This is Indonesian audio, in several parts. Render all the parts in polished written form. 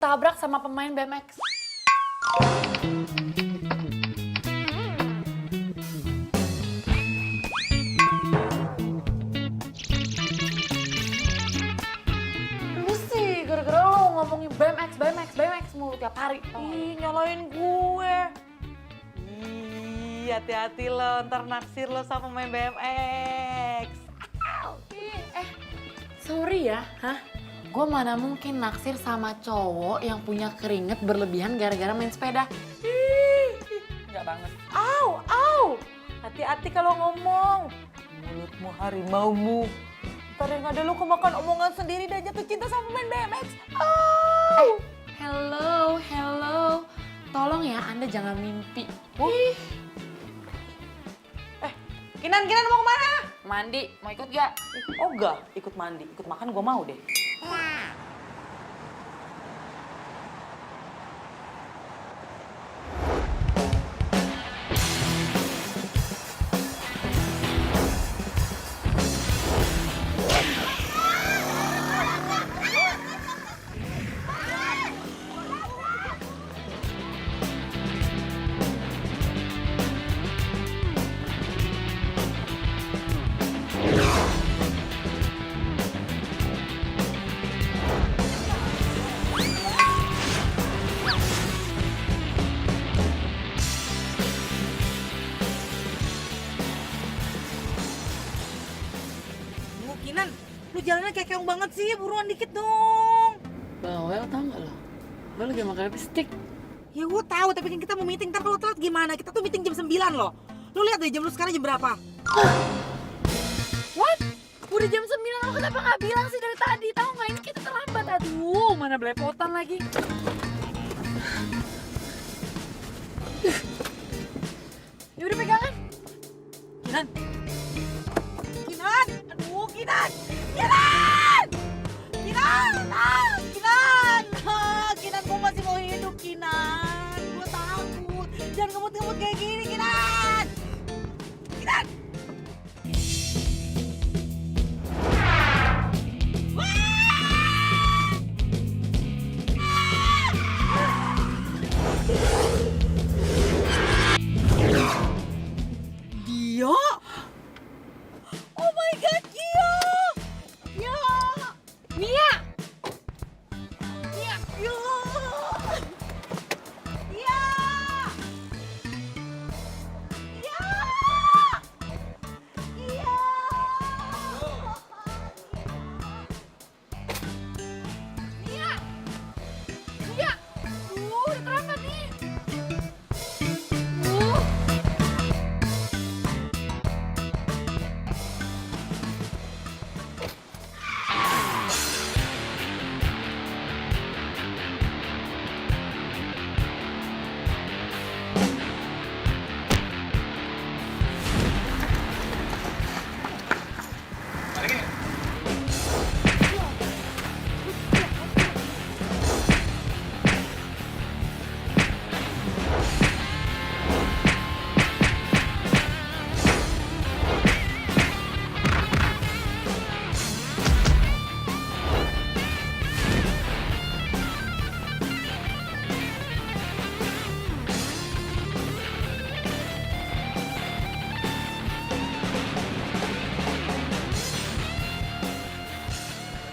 tabrak sama pemain BMX. Lu sih gara-gara lo ngomongin BMX mulu tiap hari. Ih, nyalain gue. Ih, hati-hati lo, ntar naksir lo sama main BMX. Sorry ya, gue mana mungkin naksir sama cowok yang punya keringet berlebihan gara-gara main sepeda. Enggak banget. Au. Hati-hati kalau ngomong. Mulutmu harimaumu. Ntar yang ada lo kemakan omongan sendiri dan jatuh cinta sama main BMX. Au. Hello. Tolong ya, Anda jangan mimpi. Kinan mau kemana? Mandi, mau ikut gak? Oh enggak, ikut mandi, ikut makan gue mau deh. Kinan, lu jalannya kayak keong banget sih, buruan dikit dong. Bawel tau gak lo? Lo lagi makan lipstick. Ya gue tahu, tapi kan kita mau meeting, ntar kalau telat gimana? Kita tuh meeting jam 9 loh. Lu lihat deh jam lu sekarang jam berapa? What? Udah jam 9, lo kenapa gak bilang sih dari tadi? Tahu gak ini kita terlambat, aduh mana belepotan lagi. Yaudah pegangan. Kinan! Kinan, gue masih mau hidup, Kinan. Gue takut. Jangan ngemut-ngemut kayak gini, Kinan. Kinan! Gio! Oh my God, Gio! Gio! Mia! Gio! Gio! Gio! Gio! Gio! Mia! Mia! Udah terlambat nih.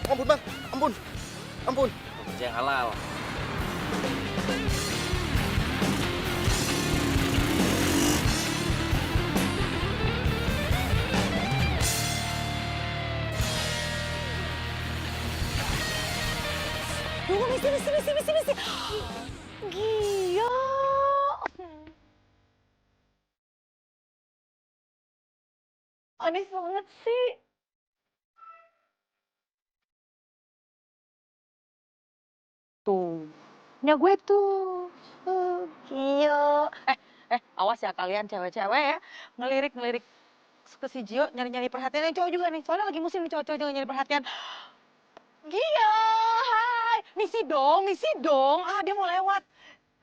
Ampun bang, ampun. Kerja yang halal. Tunggu, misi. Gio! Aneh banget sih. Tuh, punya gue tuh. Gio. Awas ya kalian cewek-cewek ya. Ngelirik ke si Gio, nyari-nyari perhatian. Yang cowok juga nih, soalnya lagi musim nih cowok-cowok juga nyari perhatian. Gio, hai. Misi dong. Ah, dia mau lewat.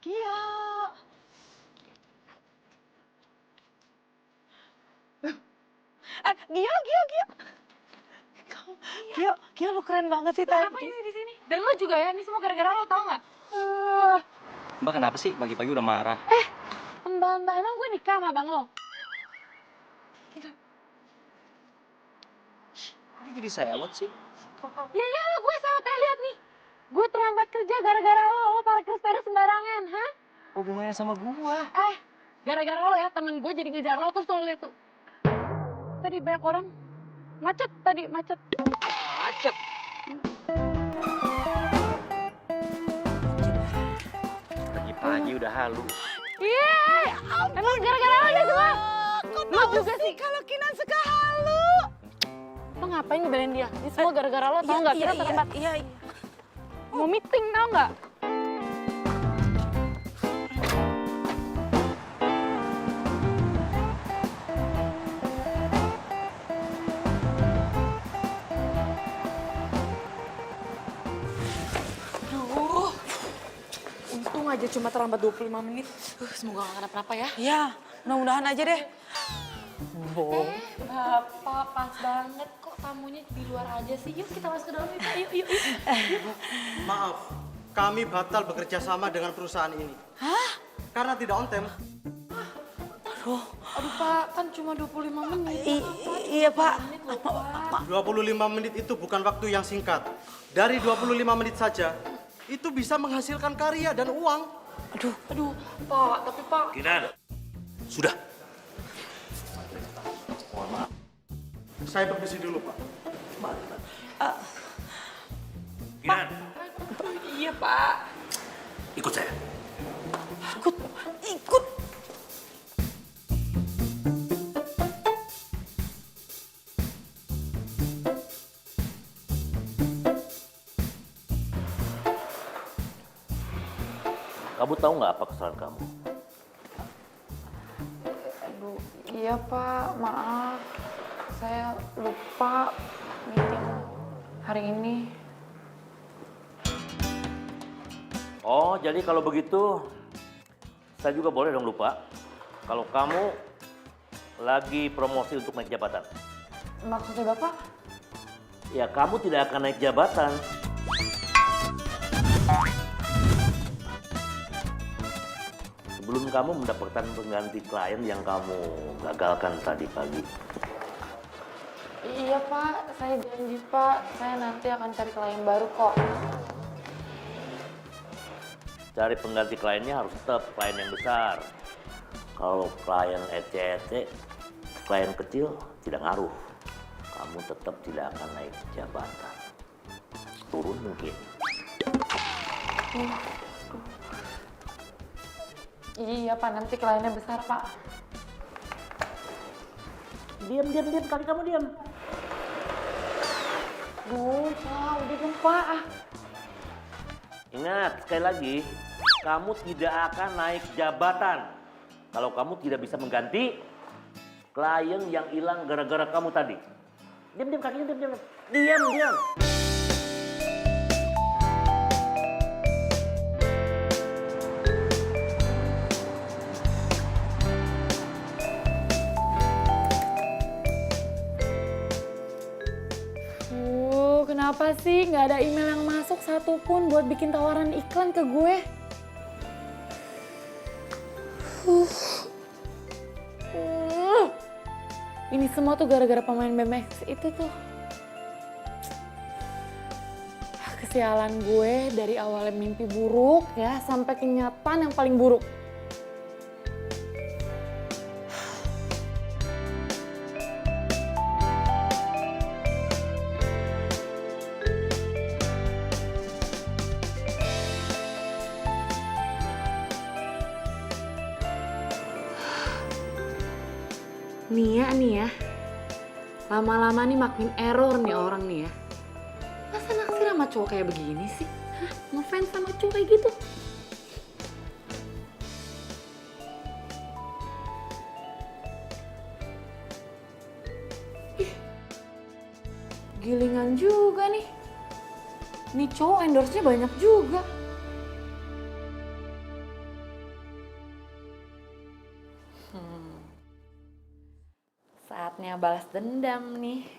Gio. Gio. Gio, lu keren banget sih tadi. Apa ini di sini? Dan lo juga ya, ini semua gara-gara lo tau nggak? Mbak kenapa sih pagi-pagi udah marah? Mbak, emang gue nikah sama abang lo? Ini jadi sewot sih. Ya iyalah gue sama lihat nih. Gue terlambat kerja gara-gara lo parkir sepeda sembarangan, hah? Hubungannya sama gua. Gara-gara lo ya temen gue jadi ngejar lo terus lo liat tuh. Tadi banyak orang macet. Macet. Pagi-pagi udah halu. Iya, emang gara-gara lo ya semua. Lo juga sih kalau Kinan suka halu. lo ngapain ngebelain dia? Ini semua gara-gara lo tau nggak? Kita terlambat. Iya. Mau meeting tau nggak? Aduh, untung aja cuma terlambat 25 menit. Semoga gak kenapa-napa ya. Ya, mudah-mudahan aja deh. Bapak pas banget kok tamunya di luar aja sih. Yuk kita masuk ke dalam yuk. Yuk. Maaf, kami batal bekerja sama dengan perusahaan ini. Hah? Karena tidak on time. Aduh Pak, kan cuma 25 menit. Iya, Pak. 25 menit itu bukan waktu yang singkat. Dari 25 menit saja, itu bisa menghasilkan karya dan uang. Aduh, Pak, tapi Pak. Kinan. Sudah. Saya permisi dulu, Pak. Kinan. Iya, Pak. Ikut saya. Ikut. Kamu tahu nggak apa kesalahan kamu? Aduh, iya Pak, maaf. Saya lupa meeting hari ini. Oh, jadi kalau begitu, saya juga boleh dong lupa. Kalau kamu lagi promosi untuk naik jabatan. Maksudnya Bapak? Ya, kamu tidak akan naik jabatan. Sebelum kamu mendapatkan pengganti klien yang kamu gagalkan tadi pagi. Iya Pak, saya janji Pak, saya nanti akan cari klien baru kok. Cari pengganti kliennya harus tetap klien yang besar. Kalau klien ece-ece, klien kecil tidak ngaruh. Kamu tetap tidak akan naik jabatan. Turun mungkin. Iya Pak, nanti kliennya besar Pak. Diam, kaki kamu diam. Duh Pak, udah dong Pak. Ingat, sekali lagi, kamu tidak akan naik jabatan kalau kamu tidak bisa mengganti klien yang hilang gara-gara kamu tadi. Diam, kakinya diam. Diam. Kenapa sih nggak ada email yang masuk satupun buat bikin tawaran iklan ke gue? Ini semua tuh gara-gara pemain BMX itu tuh. Kesialan gue dari awalnya mimpi buruk ya sampai kenyataan yang paling buruk. Nih ya, lama-lama nih makin error nih orang nih ya. Masa naksir sama cowok kayak begini sih? Hah? Ngefans sama cowok kayak gitu? Ih, gilingan juga nih. Nih cowok endorse-nya banyak juga. Saatnya balas dendam nih.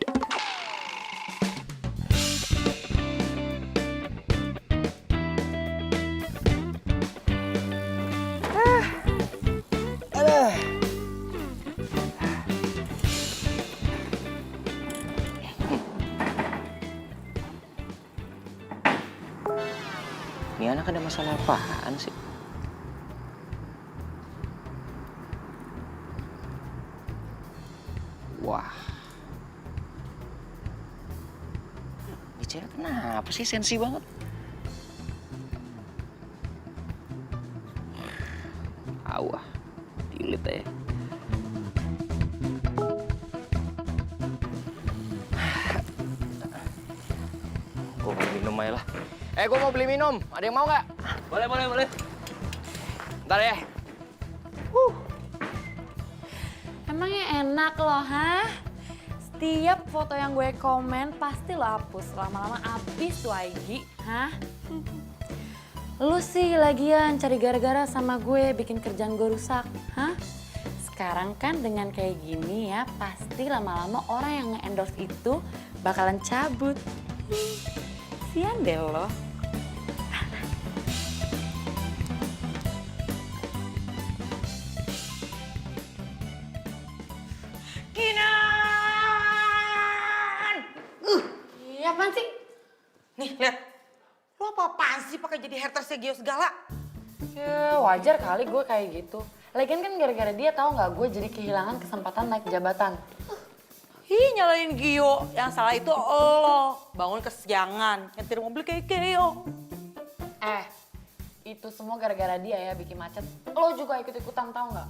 Ini anak ada masalah apaan sih? Wah. Ini cewek kenapa sih sensi banget? Awah, delete aja. Gue mau minum aja lah. Gue mau beli minum. Ada yang mau nggak? Boleh, boleh, boleh. Ntar ya. Emangnya enak loh, hah? Setiap foto yang gue komen pasti lo hapus. Lama-lama abis tuh IG, hah? Lu sih lagian cari gara-gara sama gue bikin kerjaan gue rusak, hah? Sekarang kan dengan kayak gini ya, pasti lama-lama orang yang nge-endorse itu bakalan cabut. Sian deh lo. Kinan! Iya, apaan sih? Nih, lihat. Lo apa-apaan sih pakai jadi hatersnya Gio segala? Ya wajar kali gue kayak gitu. Lagian kan gara-gara dia tahu nggak gue jadi kehilangan kesempatan naik jabatan. Ih, nyalain Gio. Yang salah itu lo. Bangun kesiangan, nyetir mobil kayak Gio. Itu semua gara-gara dia ya bikin macet. Lo juga ikut-ikutan tahu nggak?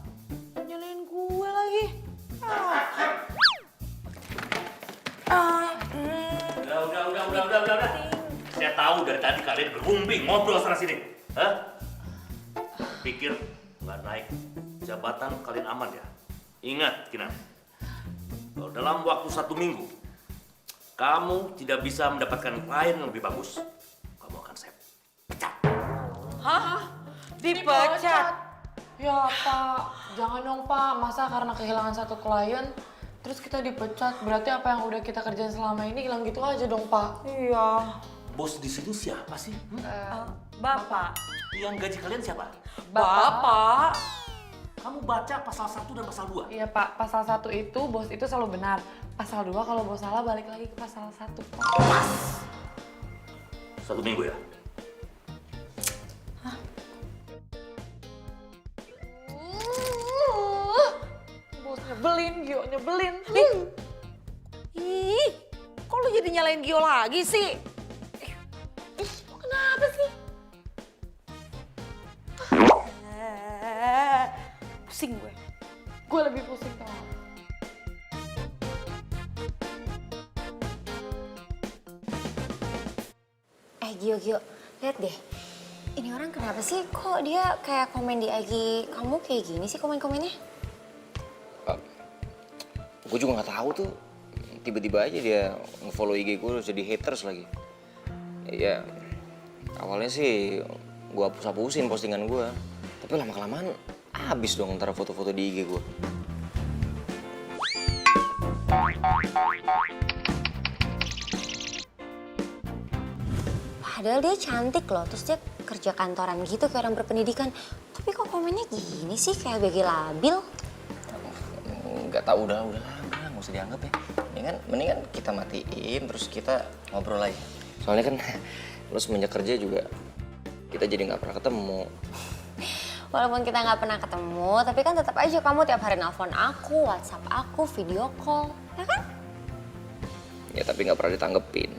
Nyalain gue lagi. Udah. Saya tahu dari tadi kalian berunding ngobrol sana sini. Hah? Pikir nggak naik jabatan kalian aman ya? Ingat, Kinan. Kalau dalam waktu 1 minggu kamu tidak bisa mendapatkan klien yang lebih bagus, kamu akan saya pecat. Hah? Dipecat? Ya Pak, jangan dong Pak. Masa karena kehilangan satu klien, terus kita dipecat. Berarti apa yang udah kita kerjain selama ini hilang gitu aja dong Pak. Iya. Bos di sini siapa sih? Bapak. Yang gaji kalian siapa? Bapak. Kamu baca pasal 1 dan pasal 2. Iya Pak, pasal 1 itu bos itu selalu benar. Pasal 2 kalau bos salah balik lagi ke pasal 1 Pak. 1 minggu ya? Bos nyebelin, Gio nyebelin. Ih, kok lu jadi nyalain Gio lagi sih? Kenapa sih? Pusing gue. Gue lebih pusing tau. Gio, lihat deh. Ini orang kenapa sih? Kok dia kayak komen di IG kamu kayak gini sih komen-komennya? Gue juga nggak tahu tuh. Tiba-tiba aja dia nge-follow IG gue terus jadi haters lagi. Ya, awalnya sih gue hapus-hapusin postingan gue. Tapi lama-kelamaan habis dong antara foto-foto di IG gue. Padahal dia cantik loh, terus dia kerja kantoran gitu kayak orang berpendidikan. Tapi kok komennya gini sih, kayak BG labil? Nggak tahu, udah nggak usah dianggap ya. Mendingan kita matiin terus kita ngobrol aja. Soalnya kan lo semenjak kerja juga kita jadi nggak pernah ketemu. Walaupun kita nggak pernah ketemu, tapi kan tetap aja kamu tiap hari nelfon aku, WhatsApp aku, video call, ya kan? Ya tapi nggak pernah ditanggepin.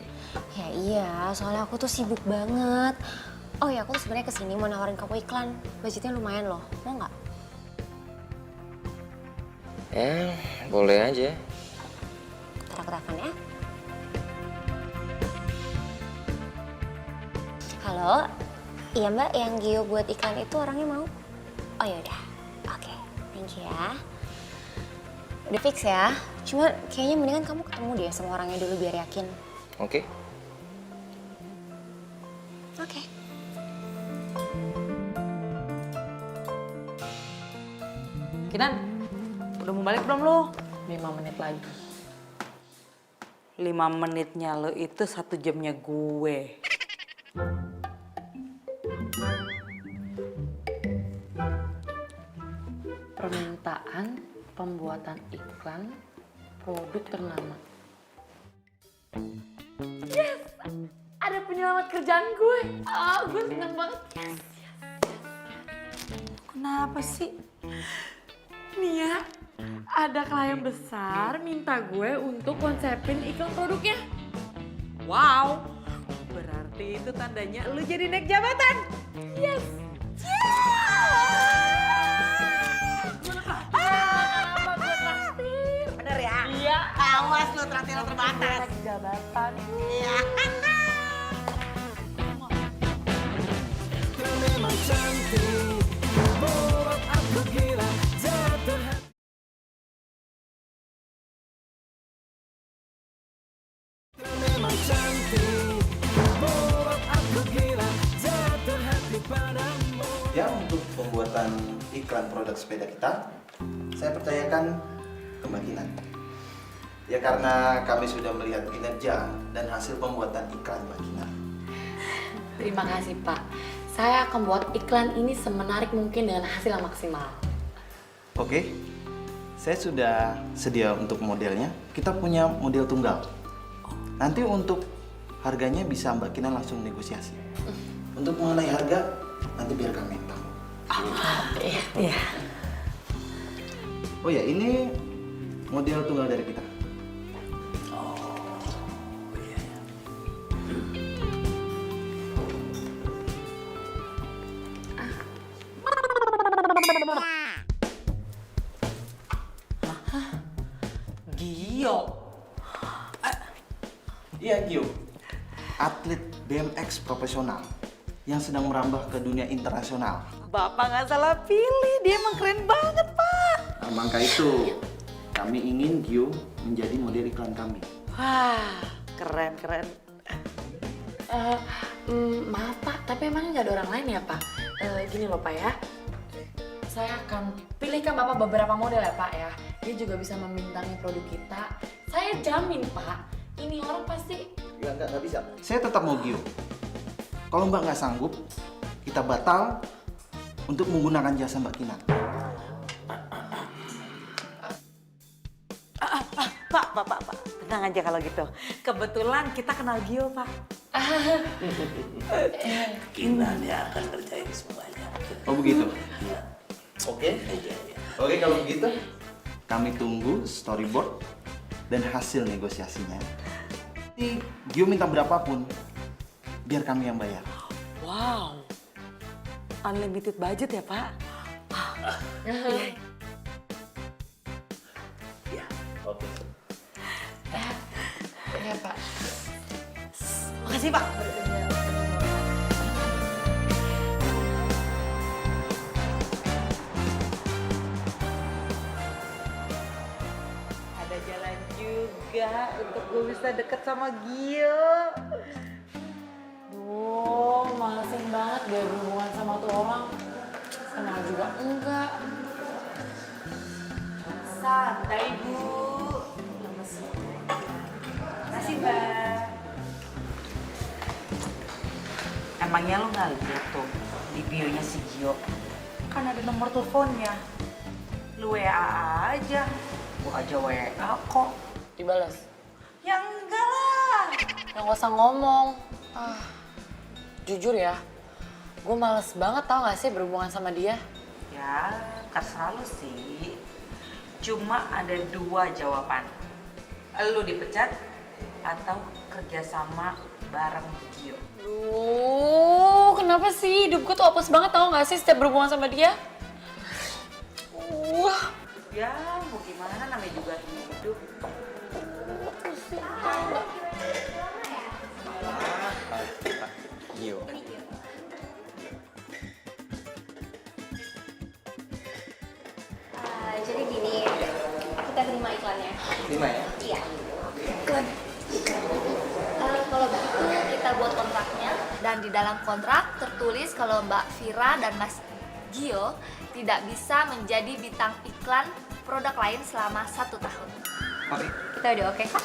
Ya iya, soalnya aku tuh sibuk banget. Oh ya, aku tuh sebenarnya kesini mau nawarin kamu iklan. Budgetnya lumayan loh, mau nggak? Ya, boleh aja. Ntar aku telepon ya. Halo, iya mbak, yang Gio buat iklan itu orangnya mau? Oh yaudah, oke, thank you ya. Udah fix ya, cuma kayaknya mendingan kamu ketemu deh sama orangnya dulu biar yakin. Oke. Oke. Kinan, udah mau balik belum lo? 5 menit lagi. 5 menitnya lo itu 1 jamnya gue. Permintaan pembuatan iklan produk ternama. Yes! Ada penyelamat kerjaan gue. Gue seneng banget. Yes. Kenapa sih? Nia, ada klien besar minta gue untuk konsepin iklan produknya. Wow, berarti itu tandanya lu jadi naik jabatan. Yes. Bener ya? Iya. Awas lu traktir terbatas. Naik jabatan. Iya. Ya, untuk pembuatan iklan produk sepeda kita, saya percayakan ke Mbak Kinan. Ya karena kami sudah melihat kinerja dan hasil pembuatan iklan Mbak Kinan. Terima kasih Pak. Saya akan buat iklan ini semenarik mungkin dengan hasil yang maksimal. Oke, saya sudah sedia untuk modelnya. Kita punya model tunggal. Nanti untuk harganya bisa Mbak Kinan langsung negosiasi. Untuk mengenai harga, nanti biar kami yang tahu. Iya. Oh ya, ini model tunggal dari kita. Gio. Iya, Gio. Atlet BMX profesional yang sedang merambah ke dunia internasional. Bapak nggak salah pilih, dia emang keren banget, Pak. Nah, maka itu, kami ingin Gio menjadi model iklan kami. Wah, keren. Maaf Pak, tapi emangnya nggak ada orang lain ya Pak? Gini loh Pak ya, saya akan pilihkan Bapak beberapa model ya Pak ya. Dia juga bisa membintangi produk kita. Saya jamin Pak, ini orang pasti... Nggak bisa. Saya tetap mau Gio. Kalau Mbak nggak sanggup, kita batal untuk menggunakan jasa Mbak Kinan. Pak. Tenang aja kalau gitu. Kebetulan kita kenal Gio, Pak. Kinan yang akan kerjain semuanya. Oh begitu? Iya. Oke. Iya. Oke, kalau begitu, kami tunggu storyboard dan hasil negosiasinya. Nanti Gio minta berapapun, biar kami yang bayar. Wow. Unlimited budget ya, Pak? Iya. Oke. Ya Pak. Makasih, Pak. Ada jalan juga untuk gue bisa deket sama Gio. Duh, malesin banget dia berhubungan sama tuh orang. Kenal juga enggak. Santai, Bu. Makasih, Mbak. Emangnya lo nggak lihat tuh di bio-nya si Gio? Kan ada nomor teleponnya. Lu WA aja. Gua aja WA kok. Dibalas. Ya enggak lah. Ya nggak usah ngomong. Jujur ya, gue males banget tau gak sih berhubungan sama dia. Ya, terserah lu sih. Cuma ada dua jawaban. Lu dipecat atau kerjasama bareng Gio. Kenapa sih hidup gue tuh apes banget tau gak sih setiap berhubungan sama dia? Ya, mau gimana namanya juga hidup. Gio. Jadi gini, kita terima iklannya. Terima ya? Iya. Kalau begitu kita buat kontraknya dan di dalam kontrak tertulis kalau Mbak Vira dan Mas Gio tidak bisa menjadi bintang iklan produk lain selama 1 tahun. Oke. Kita udah oke kan?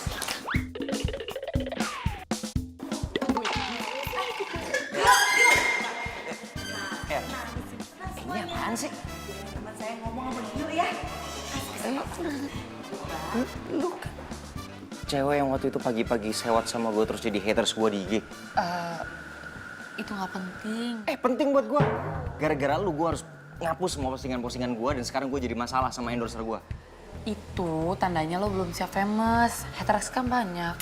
Ini apaan sih? Teman saya ngomong sama Gio ya. Lu kan cewek yang waktu itu pagi-pagi sewot sama gue terus jadi haters gue di IG. Itu nggak penting. Penting buat gue. Gara-gara lu gue harus ngapus semua postingan-postingan gue dan sekarang gue jadi masalah sama endorser gue. Itu tandanya lo belum siap famous. Haters kan banyak.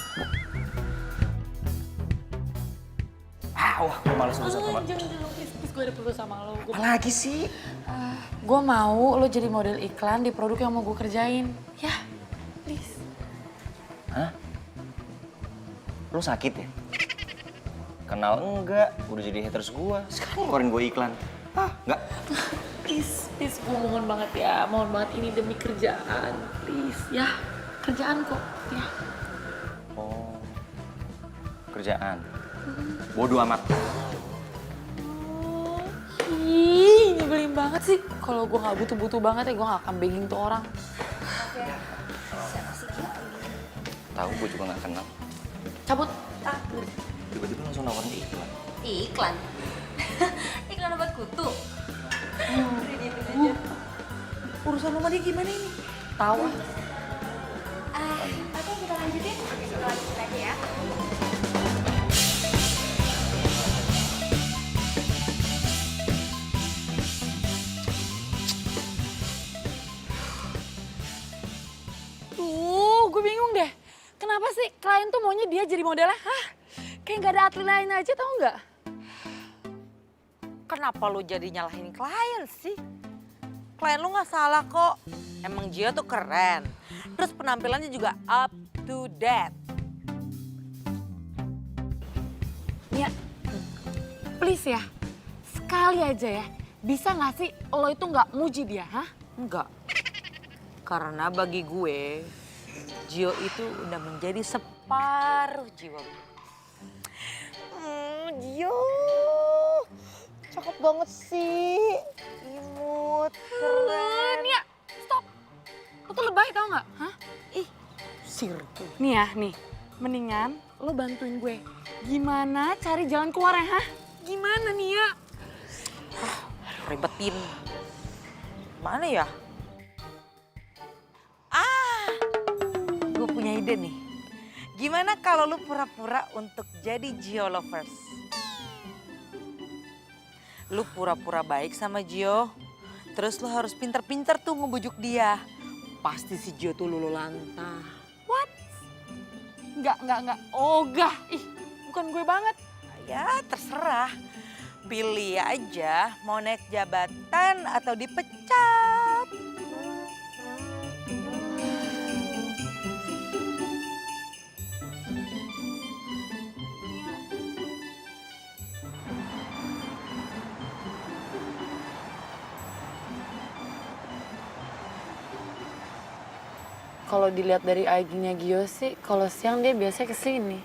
Wah, gue males urusan sama... Jangan, please, gue ada perlu sama lo. Apalagi sih? Gue mau lo jadi model iklan di produk yang mau gue kerjain. Ya, please. Hah? Lu sakit ya? Kenal enggak, udah jadi haters gue. Sekarang ngeluarin gue iklan. Enggak? Please, gue mohon banget ya. Mohon banget ini demi kerjaan. Please, ya. Kerjaan kok, ya. Oh, kerjaan. Bodoh amat. Ih, nyebelin banget sih. Kalau gue nggak butuh-butuh banget ya, gue nggak akan begging tuh orang. Tahu gue juga nggak kenal. Cabut. Tiba-tiba langsung nawarin iklan. Iklan? Iklan obat kutu? Urusan rumah dia gimana ini? Tahu ah. Oke, kita lanjutin. Kita lanjutin aja ya. Gue bingung deh. Kenapa sih klien tuh maunya dia jadi modelnya? Hah? Kayak nggak ada atlet lain aja, tau nggak? Kenapa lu jadi nyalahin klien sih? Klien lu nggak salah kok. Emang Gio tuh keren. Terus penampilannya juga up to date. Ya, please ya. Sekali aja ya. Bisa nggak sih lo itu nggak muji dia, hah? Enggak. Karena bagi gue, Gio itu udah menjadi separuh jiwa gue. Gio, cakep banget sih. Imut, keren. Ya, stop. Lo tuh lebay tau nggak? Hah? Sirtu. Nih ya, nih. Mendingan lo bantuin gue. Gimana cari jalan keluarnya, hah? Gimana nih ya? Ribetin. Mana ya? Gue punya ide nih. Gimana kalau lu pura-pura untuk jadi Gio lovers? Lu pura-pura baik sama Gio, terus lu harus pinter-pinter tuh ngebujuk dia. Pasti si Gio tuh lulu lantah. What? Enggak. Ogah. Ih, bukan gue banget. Ya terserah. Pilih aja mau naik jabatan atau dipecat. Kalau dilihat dari IG-nya Gio sih, kalau siang dia biasanya kesini.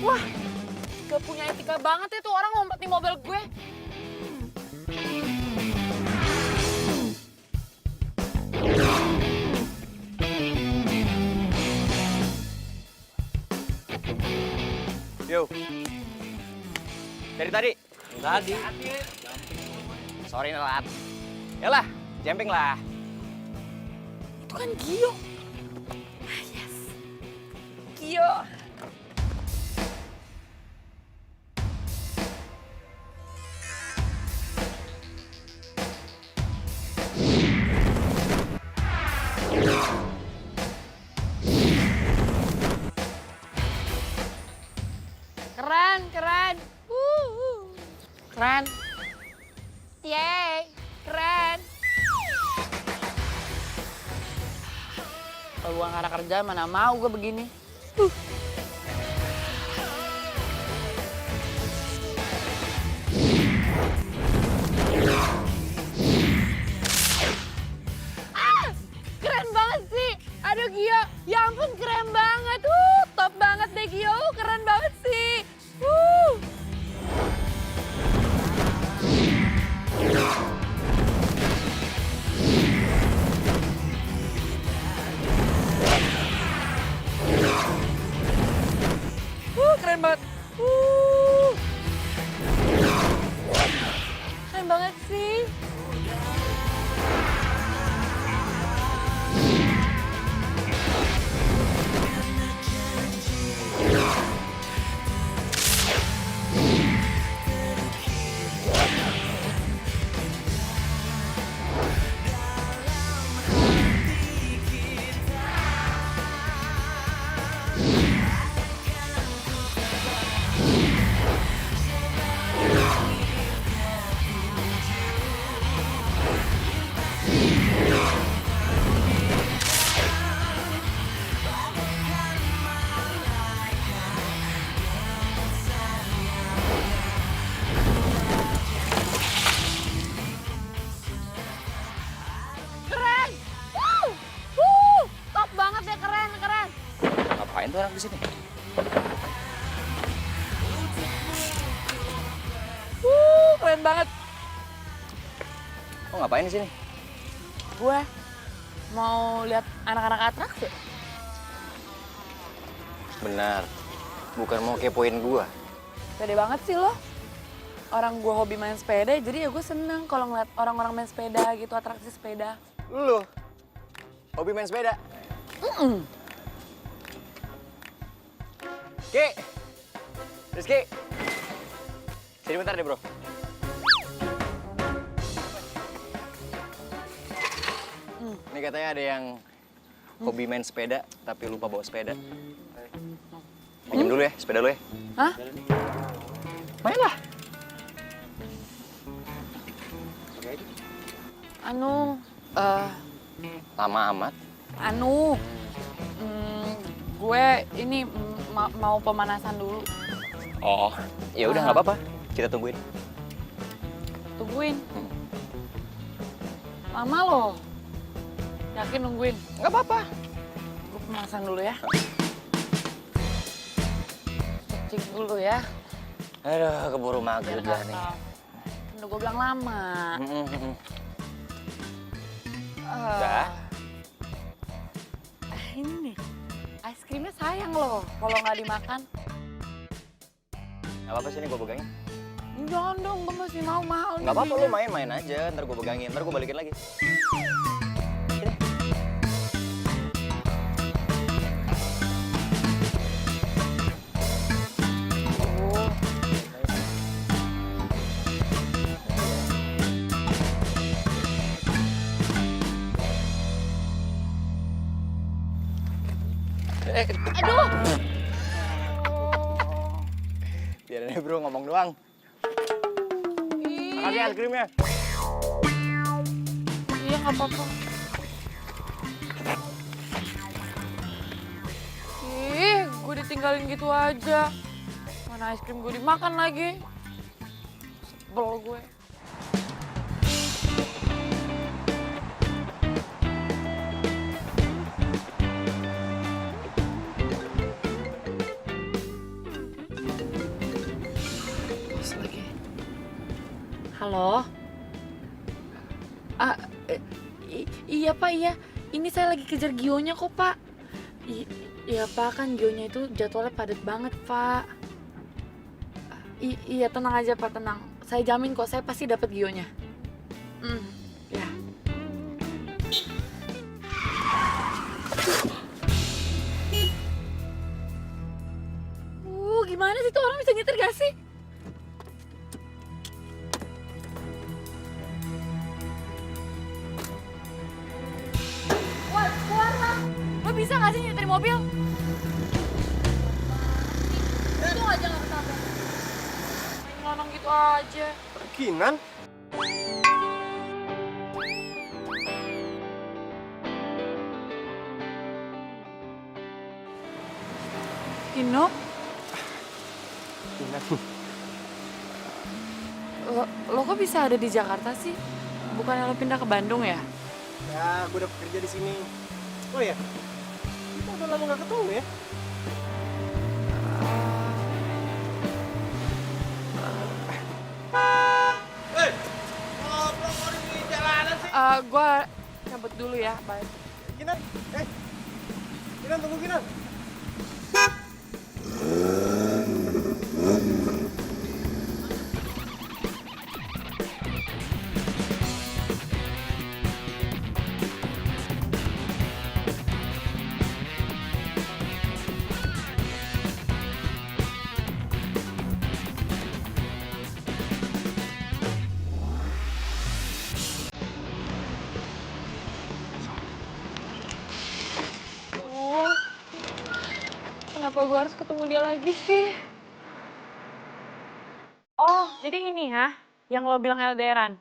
Wah, gak punya etika banget ya tuh orang ngumpet di mobil gue. Yo. Dari tadi? Tadi. Sorry nelat. Yalah, jemping lah. Itu kan Gio. Yes. Gio. Keren. Keren. Yeay, keren. Kalau gue nggak ada kerja, mana mau gue begini. Keren banget sih. Aduh Gio, ya ampun keren banget. Top banget deh Gio, keren banget sih. Keren banget. banget sih. Keren! Top banget deh, keren. Ngapain tuh orang di sini? Keren banget. Lo ngapain di sini? Gue mau lihat anak-anak atraksi. Benar. Bukan mau kepoin gua. Pede banget sih lo. Orang gue hobi main sepeda, jadi ya gue seneng kalau ngeliat orang-orang main sepeda gitu, atraksi sepeda. Lu hobi main sepeda? Ki, Rizky, sini bentar deh bro. Ini katanya ada yang hobi main sepeda tapi lupa bawa sepeda. Pinjam dulu ya sepeda lu ya. Hah? Main lah. Lama amat. Gue ini mau pemanasan dulu. Oh, ya udah nggak apa-apa. Kita tungguin. Tungguin. Lama loh. Yakin nungguin? Nggak apa-apa. Gue pemanasan dulu ya. Cek dulu ya. Aduh, keburu maghrib lah nih. Udah gue bilang lama. Udah. Ini nih, es krimnya sayang loh kalau nggak dimakan. Nggak apa-apa sini gue pegangin. Jangan dong, gue masih mau mahal. Nggak apa-apa, lu main-main aja. Ntar gue pegangin, ntar gue balikin lagi. Sini. Aduh! Biarin aja bro, ngomong doang. Makasih es krimnya. Iya, nggak apa-apa. Ih, gue ditinggalin gitu aja. Mana es krim gue dimakan lagi. Sebel gue. Halo? Iya Pak, iya. Ini saya lagi kejar Gionya kok Pak. Iya Pak, kan Gionya itu jadwalnya padat banget Pak. Iya tenang aja Pak, tenang. Saya jamin kok, saya pasti dapat Gionya. Ya. Gimana sih tuh orang bisa nyetir gak sih? Lo bisa gak sih nyetir mobil? Itu aja gak ketabrak. Ngelonong gitu aja. Kinan? Kino? Kinan. Lo kok bisa ada di Jakarta sih? Bukannya lo pindah ke Bandung ya? Ya, gue udah bekerja di sini. Oh ya, kita udah lama gak ketemu ya? Hei, ngobrol di jalanan sih. Gue cabut dulu ya, bye. Kinan, Kinan tunggu Kinan. Kenapa gue harus ketemu dia lagi sih? Oh, jadi ini ya, yang lo bilang LDRan.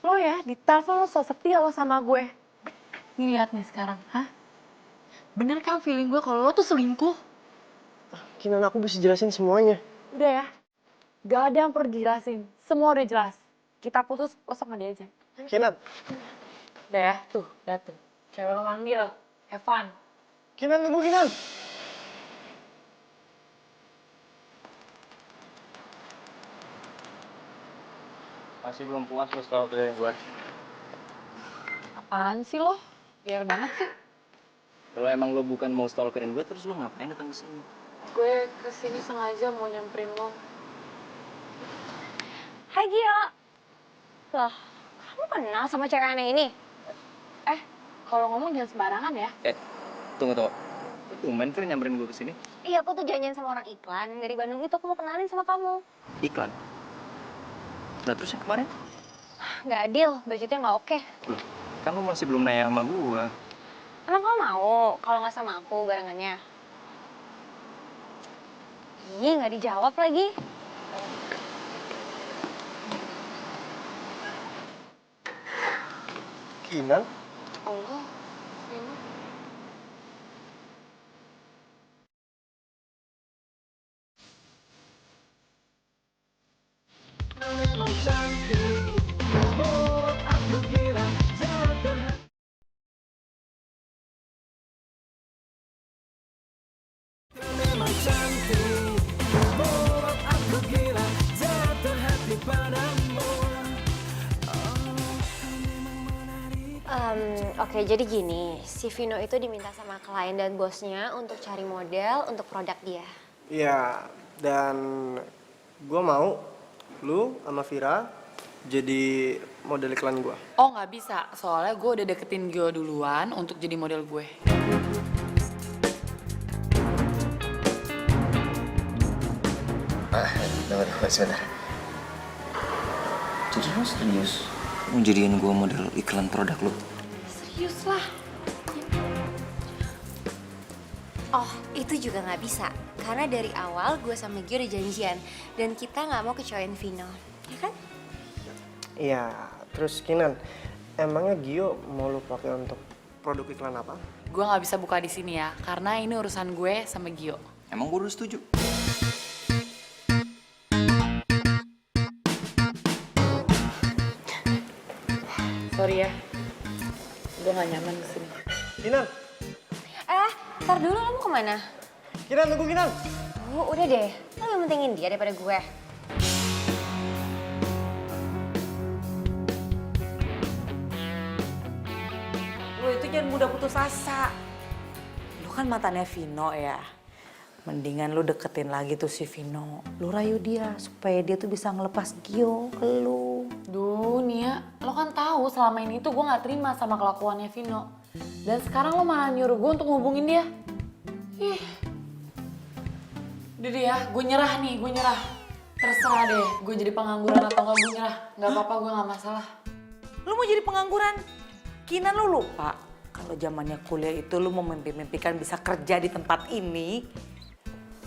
Lo ya, di telepon lo so setia lo sama gue. Nih lihat nih sekarang, hah? Bener kan feeling gue kalau lo tuh selingkuh? Kinan, aku bisa jelasin semuanya. Udah ya, gak ada yang perlu dijelasin. Semua udah jelas. Kita putus, lo sama dia aja. Kinan, Udah ya, tuh, udah tuh. Cewek lo manggil, Evan. Kinan, tunggu Kinan. Masih belum puas lo setelah keliling gue. Apaan sih lo? Biar banget sih. Kalau emang lo bukan mau stalkerin gue, terus lo ngapain datang ke sini? Gue kesini sengaja mau nyamperin lo. Hai Gio. Loh, kamu kenal sama cewek aneh ini? Kalau ngomong jangan sembarangan ya. Tunggu. Tumben kan nyamperin gue ke sini? Iya, aku tuh janjian sama orang iklan dari Bandung itu, aku mau kenalin sama kamu. Iklan. Nah, terus yang kemarin? Nggak adil, budgetnya nggak oke. Loh, kan lo masih belum nanya sama gue. Emang kamu mau kalau nggak sama aku barengannya? Ih, nggak dijawab lagi. Kinan? Allah. Oke, jadi gini, si Vino itu diminta sama klien dan bosnya untuk cari model untuk produk dia. Iya, dan gue mau lu sama Vira jadi model iklan gue. Oh nggak bisa, soalnya gue udah deketin Gio duluan untuk jadi model gue. Tunggu, sebentar. Jadi lo serius? Mau jadiin gue model iklan produk lo? Serius lah. Oh, itu juga nggak bisa. Karena dari awal gue sama Gio udah janjian. Dan kita nggak mau kecewain Vino. Ya kan? Iya, terus Kinan, emangnya Gio mau lu pakai untuk produk iklan apa? Gue nggak bisa buka di sini ya, karena ini urusan gue sama Gio. Emang gue udah setuju? Sorry ya, gue gak nyaman di sini. Kinan, Ntar dulu lo mau kemana? Kinan, tunggu Kinan. Oh, udah deh. Lo lebih pentingin dia daripada gue. Lo itu jangan mudah putus asa. Lo kan mantannya Vino ya. Mendingan lu deketin lagi tuh si Vino. Lu rayu dia supaya dia tuh bisa ngelepas Gio ke lu. Duh Nia, lo kan tahu selama ini tuh gue gak terima sama kelakuannya Vino. Dan sekarang lo malah nyuruh gue untuk ngubungin dia. Ih. Udah deh ya, gue nyerah nih, gue nyerah. Terserah deh, gue jadi pengangguran atau enggak, gue nyerah. Gak apa-apa, gue gak masalah. Lu mau jadi pengangguran? Kinan lu lupa. Kalau zamannya kuliah itu lu mau mimpi-mimpikan bisa kerja di tempat ini.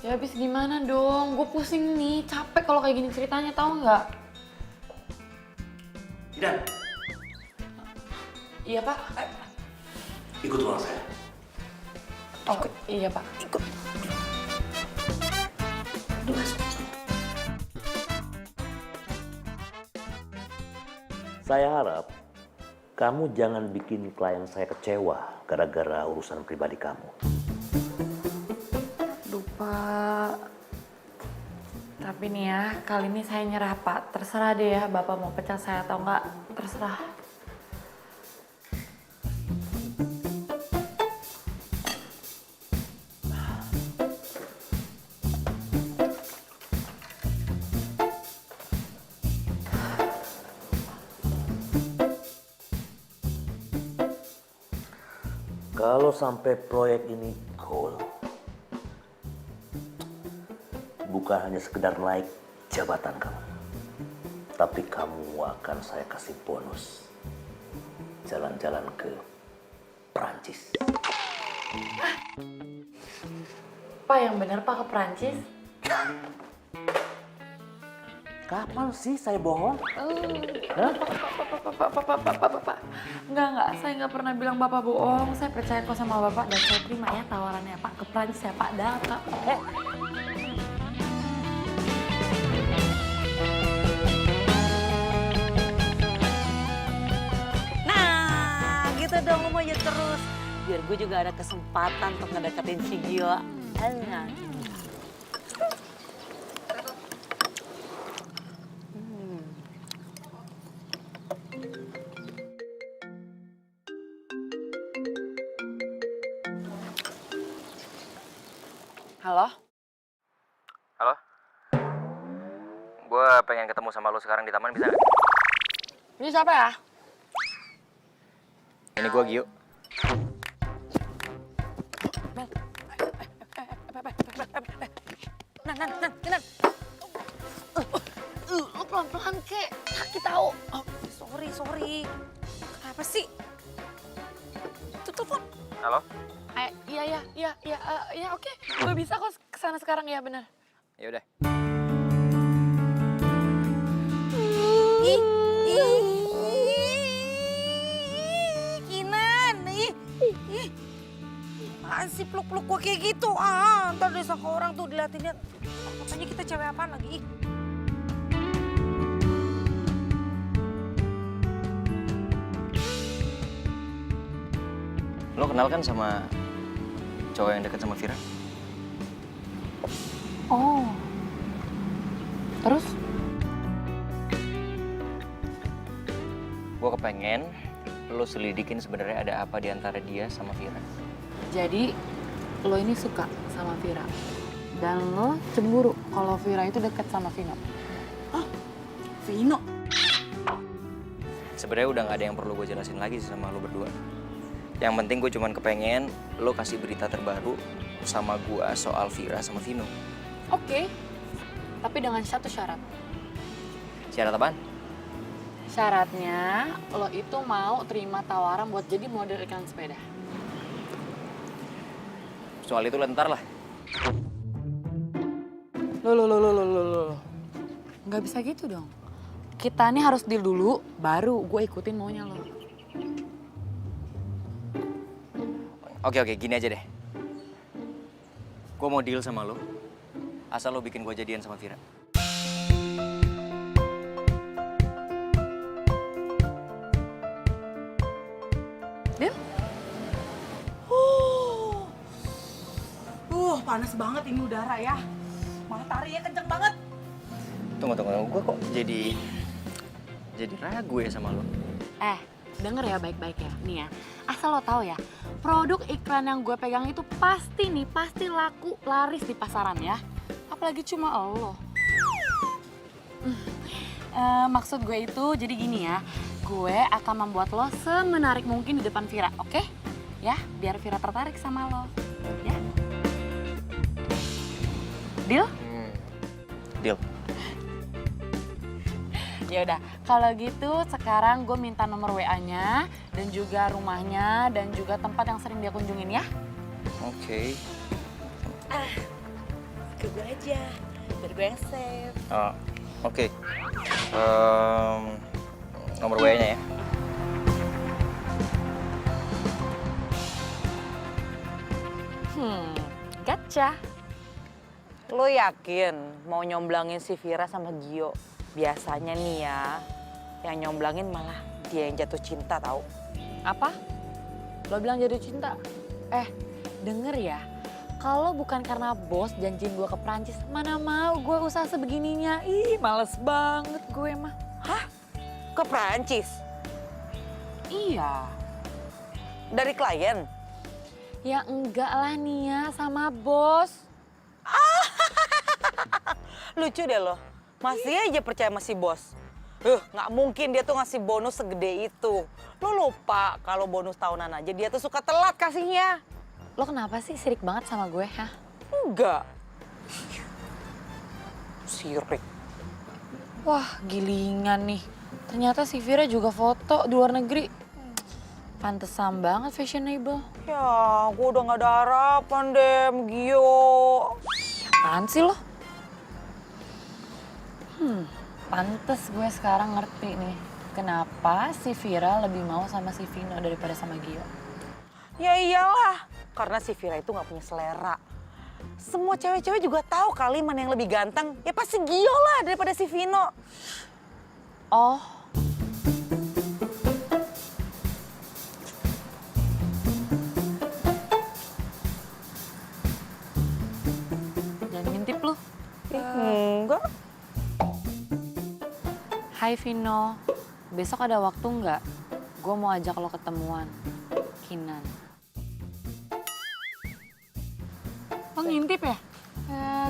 Ya habis gimana dong, gue pusing nih, capek kalau kayak gini ceritanya, tahu nggak? Idan, Iya pak. ikut ruang saya. Oh iya pak. Ikut. Saya harap kamu jangan bikin klien saya kecewa gara-gara urusan pribadi kamu. Lupa. Tapi nih ya, kali ini saya nyerah pak. Terserah deh ya, bapak mau pecat saya atau enggak, terserah. Kalau sampai proyek ini goal, bukan hanya sekedar naik jabatan kamu, tapi kamu akan saya kasih bonus jalan-jalan ke Perancis. Pak yang bener Pak ke Perancis? Kapan sih saya bohong? Bapak. Enggak, saya nggak pernah bilang Bapak bohong. Saya percaya kok sama Bapak dan saya terima ya tawarannya Pak ke Perancis ya Pak. Dah, Kak. Nah, gitu dong lu maju terus. Biar gue juga ada kesempatan untuk ngedeketin si Gio. Enak. Halo? Halo? Gue pengen ketemu sama lo sekarang di taman, bisa nggak? Ini siapa ya? Ini gue Gio. Nan. Lu pelan-pelan kek, sakit tau. Oh, sorry. Apa sih? Tuh telepon. Halo? Iya, oke. Gue bisa kok kesana sekarang ya, bener. Ya udah. Kinan, apaan sih peluk-peluk gue kayak gitu? Ntar disangka orang tuh diliatin-liat. Katanya kita cewek apaan lagi? Lo kenal kan sama cowok yang deket sama Vira? Oh. Terus? Gue kepengen lo selidikin sebenarnya ada apa di antara dia sama Vira. Jadi, lo ini suka sama Vira. Dan lo cemburu kalau Vira itu deket sama Vino. Vino. Sebenarnya udah nggak ada yang perlu gue jelasin lagi sih sama lo berdua. Yang penting gue cuman kepengen lo kasih berita terbaru sama gue soal Vira sama Vino. Oke. Tapi dengan satu syarat. Syarat apaan? Syaratnya, lo itu mau terima tawaran buat jadi model iklan sepeda. Soal itu lentar lah. Loh. Nggak bisa gitu dong. Kita nih harus deal dulu, baru gue ikutin maunya lo. Oke, gini aja deh. Gue mau deal sama lo, asal lo bikin gue jadian sama Vira. Deal? Panas banget ini udara ya. Mataharinya kenceng banget. Tunggu. Gue kok jadi ragu ya sama lo. Denger ya baik-baik ya. Nih ya, asal lo tahu ya, produk iklan yang gue pegang itu pasti laku, laris di pasaran ya. Apalagi cuma lo. Maksud gue itu jadi gini ya, gue akan membuat lo semenarik mungkin di depan Vira, oke? Ya, biar Vira tertarik sama lo. Ya? Deal? Deal. Ya udah, kalau gitu sekarang gue minta nomor WA-nya dan juga rumahnya dan juga tempat yang sering dia kunjungin ya. Oke. Ke gue aja, biar gue yang save. Oke. Nomor WA-nya ya. Gotcha. Lo yakin mau nyomblangin si Vira sama Gio? Biasanya nih ya, yang nyomblangin malah dia yang jatuh cinta tahu. Apa? Lo bilang jatuh cinta? Denger ya, kalau bukan karena bos janjiin gue ke Prancis, mana mau gue usaha sebegininya. Ih, males banget gue mah. Hah? Ke Prancis? Iya. Dari klien? Ya enggak lah Nia, sama bos. Lucu deh lo, masih aja percaya sama si bos. Nggak mungkin dia tuh ngasih bonus segede itu. Lo lupa kalau bonus tahunan aja dia tuh suka telat kasihnya. Lo kenapa sih sirik banget sama gue, hah? Enggak. Sirik. Wah, gilingan nih. Ternyata si Vira juga foto di luar negeri. Pantesan banget fashionable. Ya, gue udah gak ada harapan deh, Gio. Apaan sih lo? Pantes gue sekarang ngerti nih. Kenapa si Vira lebih mau sama si Vino daripada sama Gio. Ya iyalah, karena si Vira itu gak punya selera. Semua cewek-cewek juga tahu kali mana yang lebih ganteng. Ya pasti Gio lah daripada si Vino. Oh. Jangan ngintip lu. Enggak. Hai Vino, besok ada waktu nggak? Gue mau ajak lo ketemuan. Kinan. Lo ngintip ya?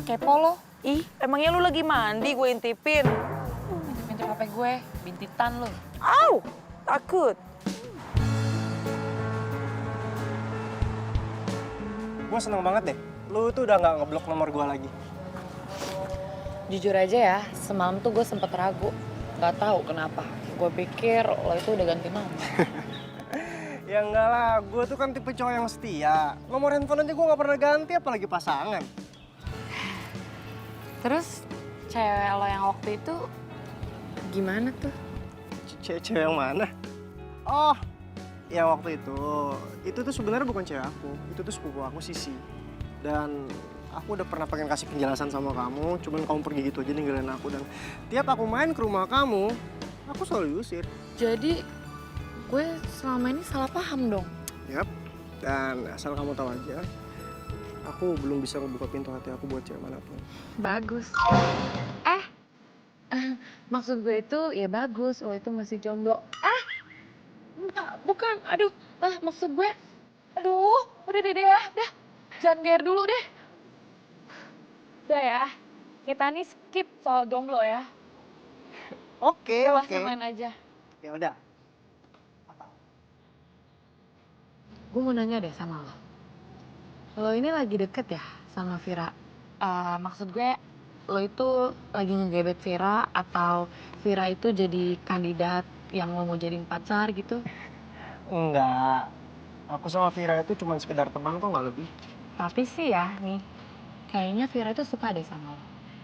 Kepo lo. Ih, emangnya lu lagi mandi gue intipin? Ngintip HP gue, bintitan lo. Au, takut. Gue seneng banget deh. Lu tuh udah nggak ngeblok nomor gue lagi. Jujur aja ya, semalam tuh gue sempet ragu. Gak tahu kenapa. Gue pikir lo itu udah ganti nama. Ya enggak lah, gue tuh kan tipe cowok yang setia. Nomor handphone aja gue nggak pernah ganti, apalagi pasangan. Terus cewek lo yang waktu itu gimana tuh? Cewek yang mana? Oh, yang waktu itu tuh sebenarnya bukan cewek aku. Itu tuh sepupu aku, Sisi. Dan aku udah pernah pengen kasih penjelasan sama kamu, cuman kamu pergi gitu aja ninggalin aku. Dan tiap aku main ke rumah kamu, aku selalu diusir. Jadi gue selama ini salah paham dong. Yap, dan asal kamu tahu aja, aku belum bisa membuka pintu hati aku buat cewek manapun. Bagus. Maksud gue itu ya bagus, lo itu masih jomblo. Enggak, bukan. Aduh, maksud gue, aduh, udah deh ya, udah. Jangan gear dulu deh. Udah ya, kita nih skip soal jomblo ya. Oke. Langsung main aja. Ya udah. Gue mau nanya deh sama lo. Lo ini lagi deket ya sama Vira? Maksud gue, lo itu lagi ngegebet Vira atau Vira itu jadi kandidat yang lo mau jadiin pacar gitu? Enggak. Aku sama Vira itu cuma sekedar teman kok, nggak lebih. Tapi sih ya, nih, kayaknya Vira itu suka deh sama lo.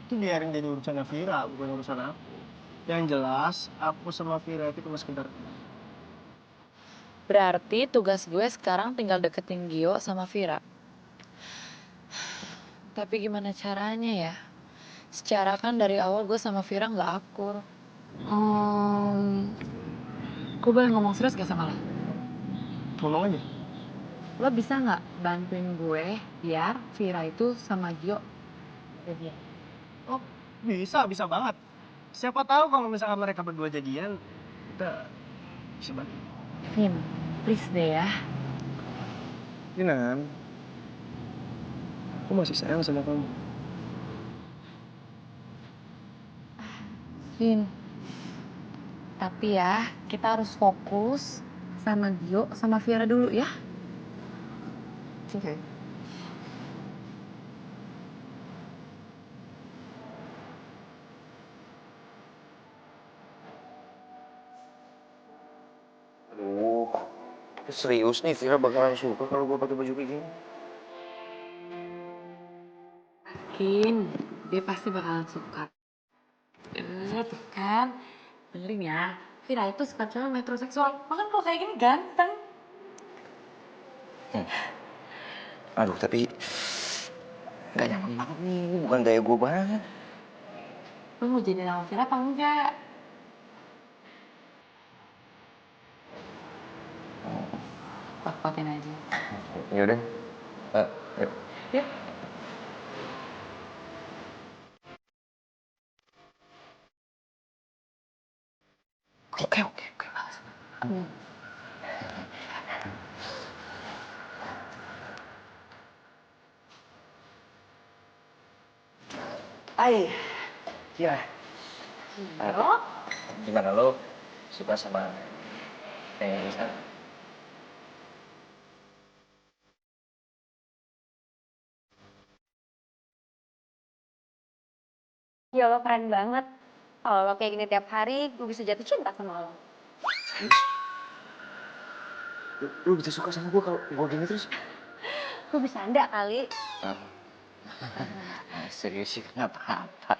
Itu biarin jadi urusannya Vira, bukan urusan aku. Yang jelas, aku sama Vira itu cuma sekedar teman. Berarti tugas gue sekarang tinggal deketin Gio sama Vira. Tapi gimana caranya ya? Secara kan dari awal gue sama Vira nggak akur. Gue boleh ngomong serius gak sama lo? Ngomong aja. Lo bisa nggak bantuin gue biar Vira itu sama Gio jadian? Oh, bisa banget. Siapa tahu kalau misalkan mereka berdua jadian, kita bisa bantu. Vin, please deh ya. Kinan, aku masih sayang sama kamu. Vin, tapi ya kita harus fokus sama Gio sama Vira dulu ya. Oke. Aduh, serius nih Vira bakalan suka kalau gue pakai baju kayak gini. Yakin, dia pasti bakalan suka. Tuh kan, dengerin ya. Vira itu suka cewek metroseksual. Bahkan kalau kayak gini ganteng. Aduh, tapi nggak nyaman banget nih, bukan gaya gue banget. Lo mau jadi sama Vira apa enggak? Kuat-kuatin aja. Yaudah, yuk. Yuk. Oke. Iya. Gimana lo suka sama Nisa? Ya lo keren banget. Kalau lo kayak gini tiap hari, gue bisa jatuh cinta sama lo. Lu bisa suka sama gue kalau gue gini terus? Lu bisa anda kali. Serius sih, nggak apa-apa.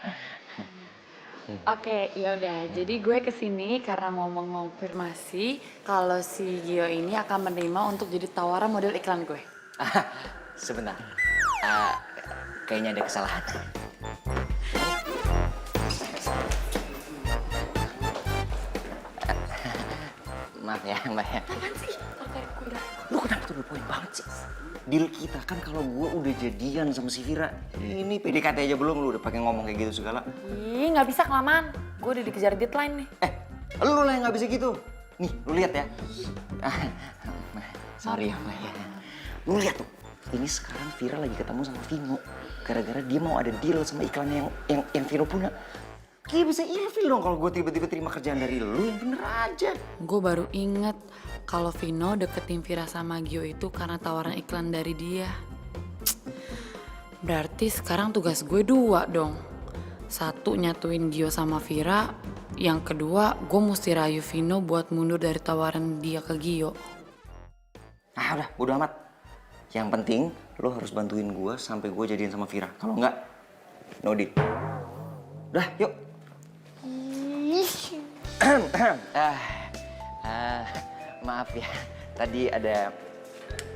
Oke, ya udah. Jadi gue kesini karena mau mengonfirmasi kalau si Gio ini akan menerima untuk jadi tawaran model iklan gue. Sebentar. Kayaknya ada kesalahan. Maaf ya, Mbak ya. Apaan sih? Oke, udah. Lu kenapa tuh poin banget sih? Deal kita kan kalau gue udah jadian sama si Vira. Ini PDKT aja belum, lu udah pakai ngomong kayak gitu segala. Ih, nggak bisa kelamaan. Gue udah dikejar deadline nih. Lu lah yang nggak bisa gitu. Nih, lu lihat ya. Sorry ya, Mbak ya. Lu lihat tuh. Ini sekarang Vira lagi ketemu sama Vino. Gara-gara dia mau ada deal sama iklan yang Vino punya. Kayak bisa ilfil dong kalau gue tiba-tiba terima kerjaan dari lu, yang bener aja. Gue baru inget kalau Vino deketin Vira sama Gio itu karena tawaran iklan dari dia. Berarti sekarang tugas gue 2 dong. 1 nyatuin Gio sama Vira. Yang kedua, gue mesti rayu Vino buat mundur dari tawaran dia ke Gio. Ah udah, bodo amat. Yang penting lo harus bantuin gue sampai gue jadian sama Vira. Kalau enggak, no deal. Udah, yuk. Maaf ya, tadi ada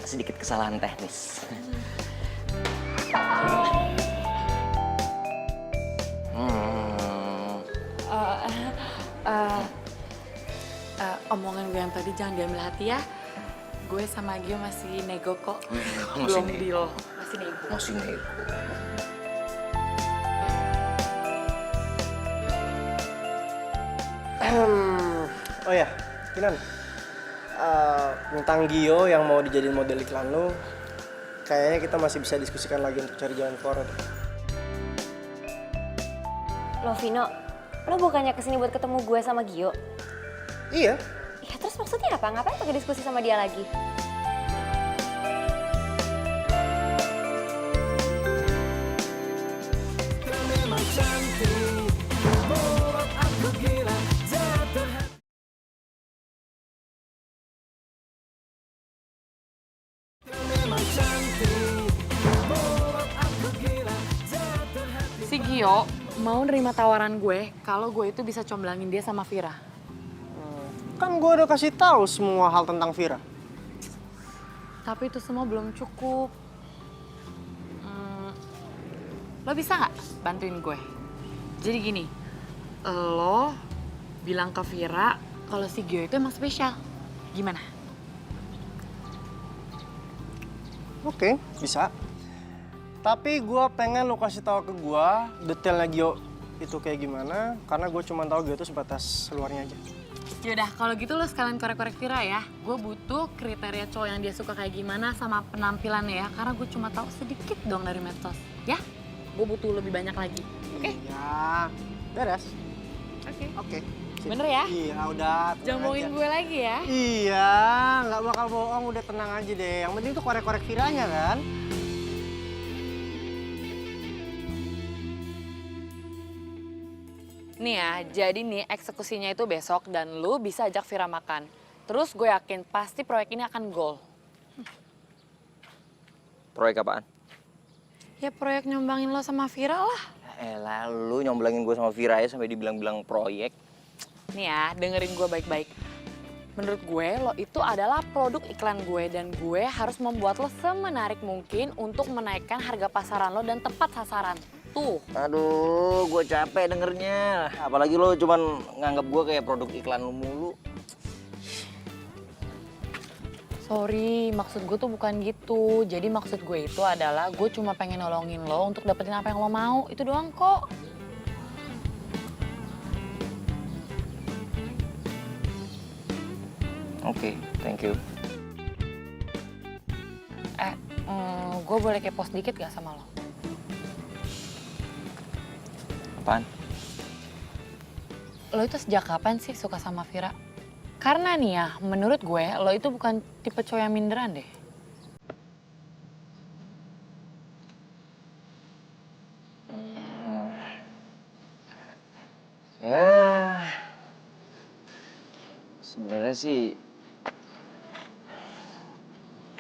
sedikit kesalahan teknis. Omongan gue yang tadi jangan diambil hati ya. Gue sama Gio masih nego kok. Masih Belum nego. deal. Masih nego. Masih nego. Oh ya, Kinan. Tentang Gio yang mau dijadiin model iklan lu, kayaknya kita masih bisa diskusikan lagi untuk cari jalan keluar. Lo Vino, lo bukannya kesini buat ketemu gue sama Gio? Iya. Ya terus maksudnya apa? Ngapain pakai diskusi sama dia lagi? Si Gio mau nerima tawaran gue kalau gue itu bisa comblangin dia sama Vira. Kan gue udah kasih tahu semua hal tentang Vira. Tapi itu semua belum cukup. Lo bisa nggak bantuin gue? Jadi gini, lo bilang ke Vira kalau si Gio itu emang spesial. Gimana? Oke, bisa. Tapi gue pengen lo kasih tahu ke gue detailnya Gio itu kayak gimana, karena gue cuma tahu Gio itu sebatas luarnya aja. Yaudah, kalau gitu lo sekalian korek-korek Vira ya. Gue butuh kriteria cowok yang dia suka kayak gimana sama penampilannya ya. Karena gue cuma tahu sedikit dong dari medsos. Ya, gue butuh lebih banyak lagi. Oke? Iya, beres. Oke. Oke. Bener ya? Iya, udah. Jangan bohongin gue lagi ya. Iya, nggak bakal bohong, udah tenang aja deh. Yang penting tuh korek-korek Viranya kan. Nih ya, jadi nih eksekusinya itu besok dan lu bisa ajak Vira makan. Terus gue yakin pasti proyek ini akan goal. Proyek apaan? Ya proyek nyombangin lo sama Vira lah. Elah, lu nyomblangin gue sama Vira ya sampai dibilang-bilang proyek. Nih ya, dengerin gue baik-baik. Menurut gue, lo itu adalah produk iklan gue dan gue harus membuat lo semenarik mungkin untuk menaikkan harga pasaran lo dan tepat sasaran. Tuh. Aduh, gue capek dengernya. Apalagi lo cuman nganggap gue kayak produk iklan lu mulu. Sorry, maksud gue tuh bukan gitu. Jadi maksud gue itu adalah gue cuma pengen nolongin lo untuk dapetin apa yang lo mau. Itu doang kok. Oke, thank you. Gue boleh kepo sedikit gak sama lo? Apaan? Lo itu sejak kapan sih suka sama Vira? Karena nih ya, menurut gue lo itu bukan tipe cowok yang minderan deh. Ya, sebenarnya sih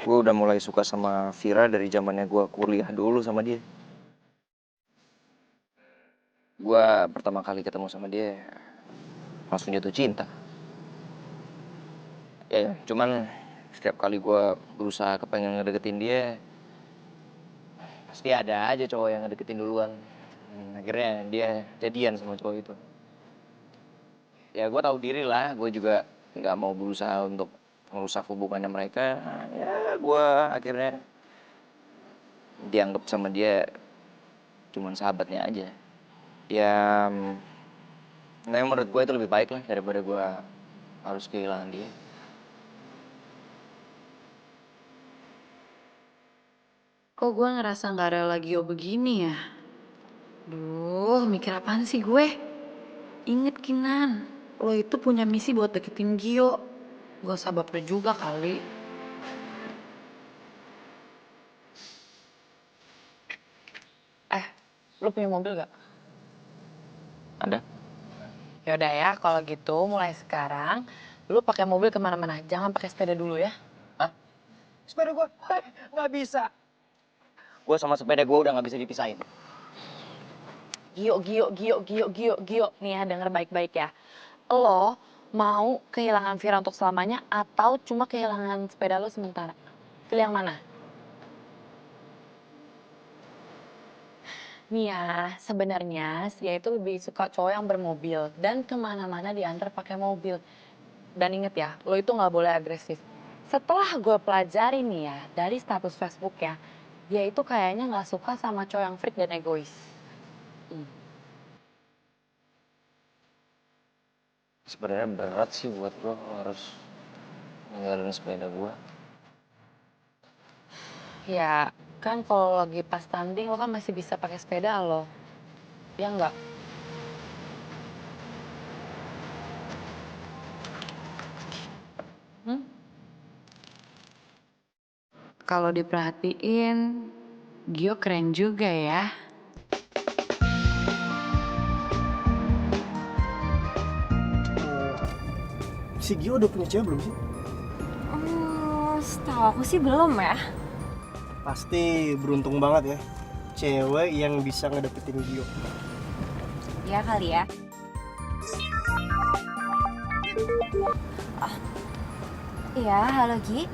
Gue udah mulai suka sama Vira dari zamannya gue kuliah dulu sama dia. Gue pertama kali ketemu sama dia langsung jatuh cinta. Ya, cuman setiap kali gue berusaha kepengen ngedeketin dia, pasti ada aja cowok yang ngedeketin duluan. Akhirnya dia jadian sama cowok itu. Ya gue tahu diri lah, gue juga nggak mau berusaha untuk merusak hubungannya mereka. Ya gue akhirnya dianggap sama dia cuman sahabatnya aja. Ya, nah menurut gue itu lebih baik lah daripada gue harus kehilangan dia. Kok gue ngerasa nggak ada lagi begini ya? Duh, mikir apaan sih gue? Ingat Kinan, lo itu punya misi buat deketin Gio. Gak usah baper juga kali. Lo punya mobil gak? Ada? Yaudah ya, kalau gitu mulai sekarang lo pakai mobil kemana-mana. Jangan pakai sepeda dulu ya. Sepeda gue nggak bisa. Gue sama sepeda gue udah nggak bisa dipisahin. Gio. Nih ya, denger baik-baik ya. Lo mau kehilangan Vira untuk selamanya atau cuma kehilangan sepeda lo sementara? Pilih yang mana? Nih ya, sebenarnya dia itu lebih suka cowok yang bermobil dan kemana-mana diantar pakai mobil. Dan inget ya, lo itu nggak boleh agresif. Setelah gue pelajari nih ya, dari status Facebook ya, dia itu kayaknya nggak suka sama cowok yang freak dan egois. Sebenarnya berat sih buat gue harus ninggalin sepeda gue. Ya, kan kalau lagi pas tanding lo kan masih bisa pakai sepeda lo. Ya enggak? Kalau diperhatiin, Gio keren juga ya. Si Gio udah punya cewek belum sih? Setahu aku sih belum ya. Pasti beruntung banget ya. Cewek yang bisa ngedeketin Gio. Ya kali ya. Iya, halo Gi.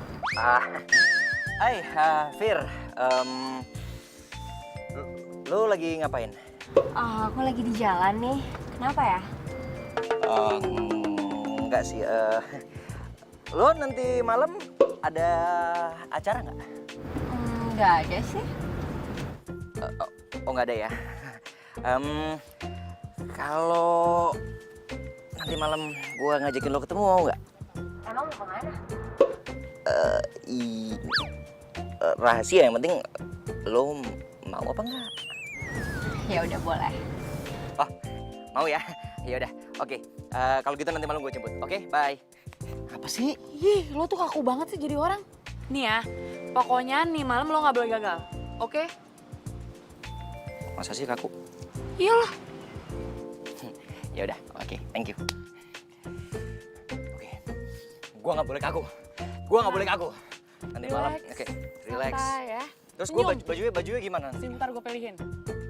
Hai, Fir. Lu lagi ngapain? Aku lagi di jalan nih. Kenapa ya? Enggak sih. Lu nanti malam ada acara nggak? Nggak ada sih. Oh nggak ada ya. Kalau nanti malam gua ngajakin lo ketemu mau nggak? Emang mau kemana? Rahasia, yang penting lo mau apa enggak? Ya udah boleh. Oh, mau ya? Ya udah. Oke. Kalau gitu nanti malam gue jemput. Oke, bye. Apa sih? Ih, lo tuh kaku banget sih jadi orang. Nih ya, pokoknya nih malam lo nggak boleh gagal. Oke? Masa sih kaku? Iyalah. Ya udah, oke, thank you. Oke. Gua nggak boleh kaku. Nanti malam, oke, relax. Santai ya. Terus gue Senyum. bajunya gimana? Bentar gue pilihin.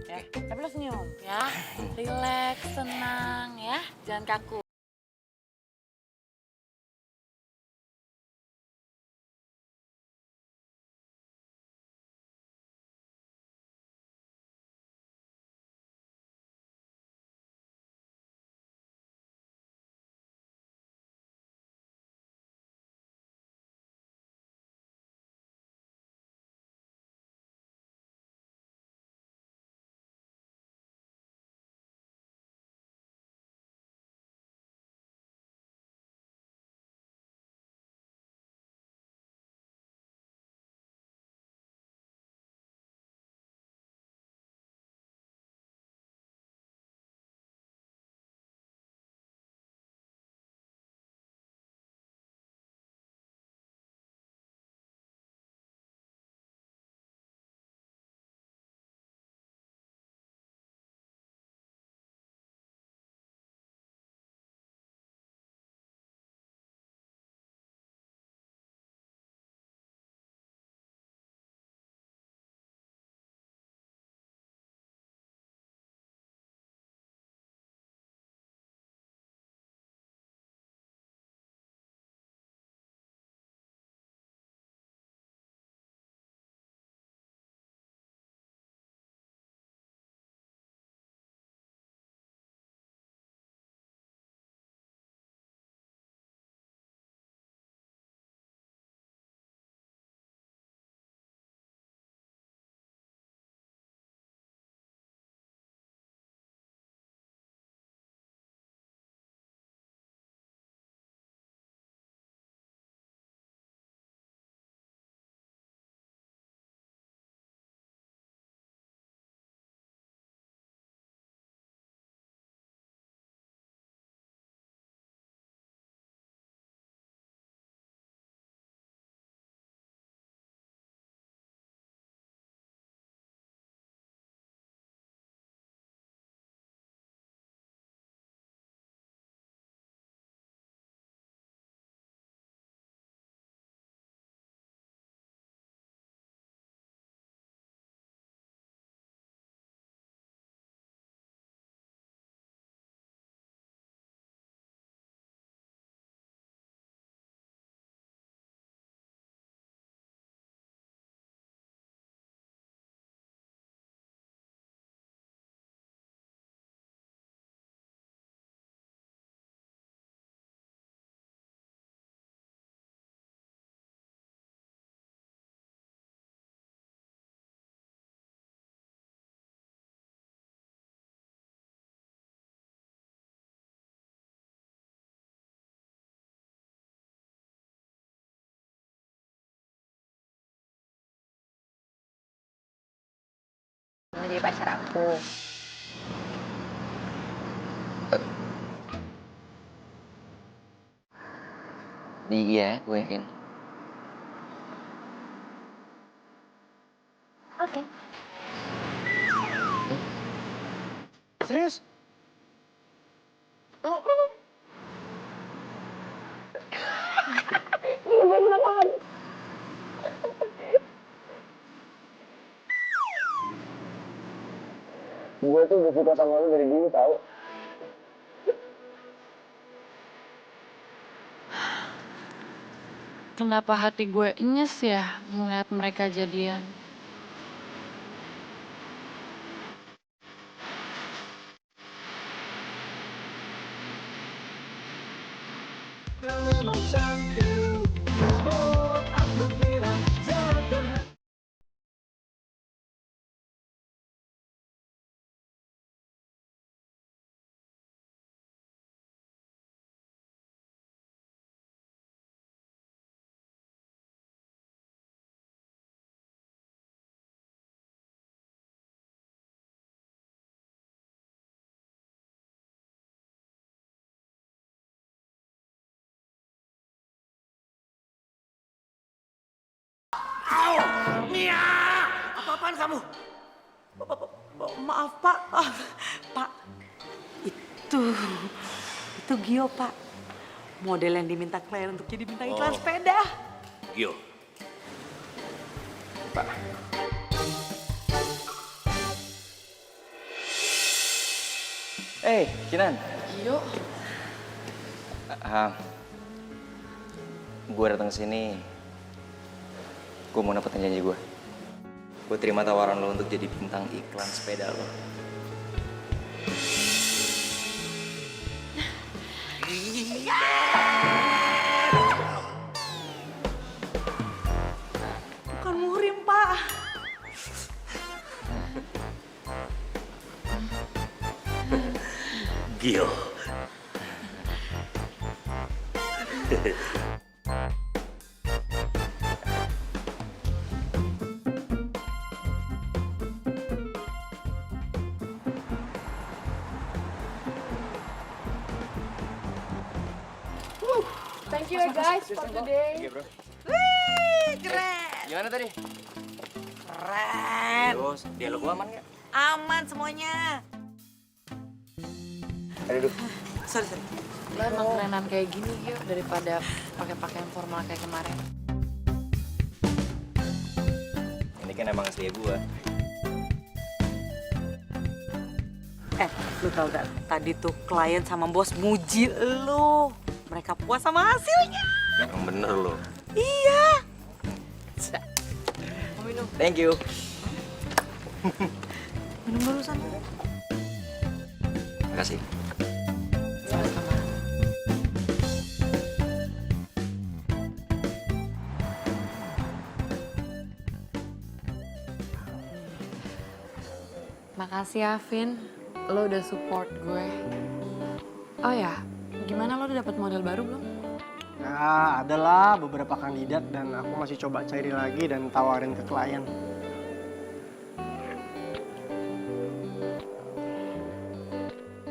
Ya, tapi lo senyum ya. Relax, tenang ya. Jangan kaku. jadi pacar aku? Iya, gue yakin. Oke. Serius? Gue tuh udah suka sama lu dari dulu tau. Kenapa hati gue nyes ya ngeliat mereka jadian? Mia! Apa-apaan kamu? Maaf, Pak. Pak, itu Gio, Pak. Model yang diminta klien untuk jadi bintang iklan sepeda. Gio, Kinan. Gio, Gue datang ke sini. Gue mau dapetin janji gue. Gue terima tawaran lo untuk jadi bintang iklan sepeda lo. Bukan muhrim, Pak. Gio. thank you ya guys for today. Wih, keren. Gimana tadi? Keren. Terus, dialog gue aman gak? Aman semuanya. Aduh. Sorry. Lo emang kerenan kayak gini Gio daripada pakai pakaian formal kayak kemarin. Ini kan emang asli gue. Lu tau gak? Tadi tuh klien sama bos muji lu. Mereka puas sama hasilnya. Yang bener lo. Iya. Mau minum? Thank you. Minum dulu sana. Makasih. Sama-sama. Makasih ya, Vin. Lo udah support gue. Oh ya, gimana lo udah dapet model baru belum? Ya, adalah beberapa kandidat dan aku masih coba cari lagi dan tawarin ke klien.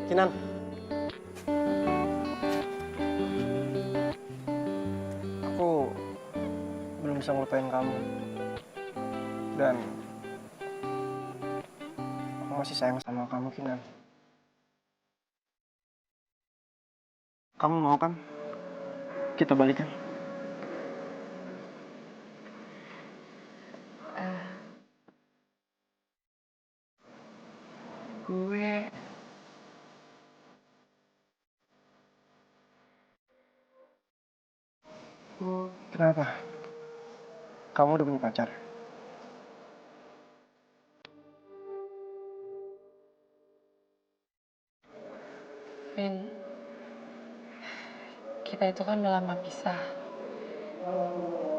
Kinan. Aku belum bisa ngelupain kamu. Dan aku masih sayang sama kamu, Kinan. Kamu mau kan? Kita balikan. Gue Kenapa? Kamu udah punya pacar? Vin, kita itu kan udah lama pisah.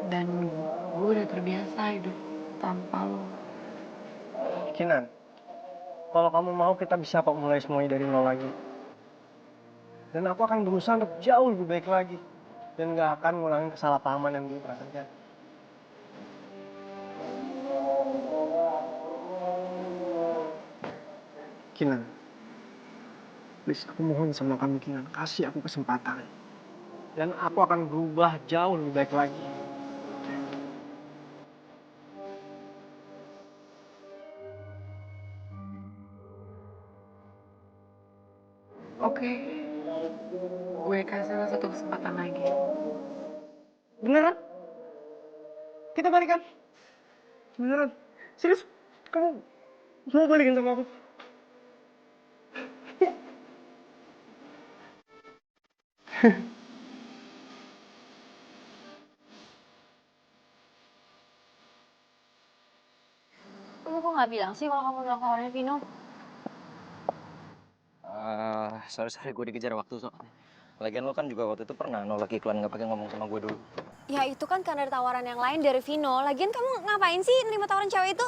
Dan gue udah terbiasa hidup tanpa lo. Kinan, kalau kamu mau kita bisa kok mulai semuanya dari nol lagi. Dan aku akan berusaha untuk jauh lebih baik lagi. Dan gak akan ngulangin kesalahpahaman yang dulu pernah terjadi. Kinan, please aku mohon sama kamu Kinan, kasih aku kesempatan. Dan aku akan berubah jauh lebih baik lagi. Oke, gue kasih lo satu kesempatan lagi. Beneran? Kita balikan? Beneran? Serius? Kamu mau balikin sama aku? Kamu kok nggak bilang sih kalau kamu udah kawannya Vino? Sorry, gue dikejar waktu, so. Lagian lo kan juga waktu itu pernah nolak iklan nggak pakai ngomong sama gue dulu. Ya itu kan karena ada tawaran yang lain dari Vino. Lagian kamu ngapain sih nerima tawaran cewek itu?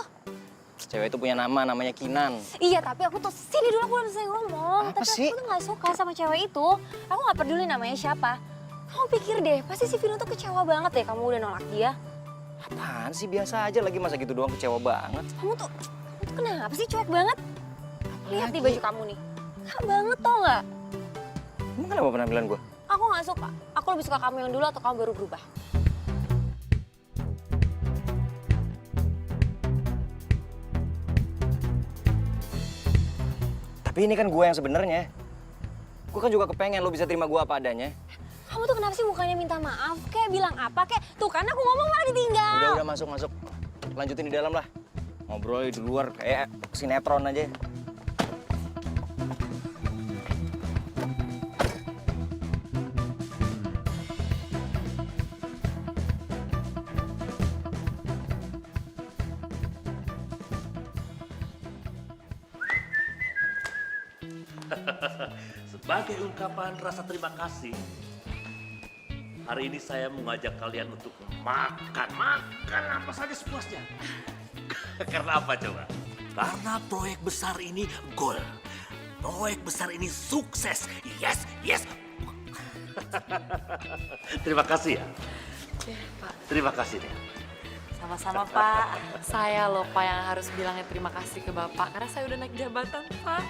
Cewek itu punya nama, namanya Kinan. Iya, tapi aku tuh sini dulu, aku belum selesai ngomong. Apa Tapi sih? aku tuh gak suka sama cewek itu. Aku gak peduli namanya siapa. Kamu pikir deh, pasti si Vino tuh kecewa banget deh kamu udah nolak dia. Apaan sih, biasa aja lagi, masa gitu doang kecewa banget. Kamu tuh kenapa sih cuek banget? Lihat di baju kamu nih. Kak banget tau gak? Emang kenapa penampilan gue? Aku gak suka. Aku lebih suka kamu yang dulu atau kamu baru berubah. Tapi ini kan gue yang sebenarnya. Gue kan juga kepengen lo bisa terima gue apa adanya. Kamu tuh kenapa sih mukanya minta maaf? Kayak bilang apa? Kayak tuh kan aku ngomong malah ditinggal. Udah masuk. Lanjutin di dalam lah. Ngobrol di luar kayak sinetron aja. Sebagai ungkapan rasa terima kasih, hari ini saya mengajak kalian untuk makan apa saja sepuasnya. Karena apa coba? Karena proyek besar ini goal. Proyek besar ini sukses. Yes. Terima kasih ya. Pak. Terima kasih nih. Sama-sama Pak. Saya loh Pak yang harus bilangnya terima kasih ke Bapak karena saya udah naik jabatan Pak.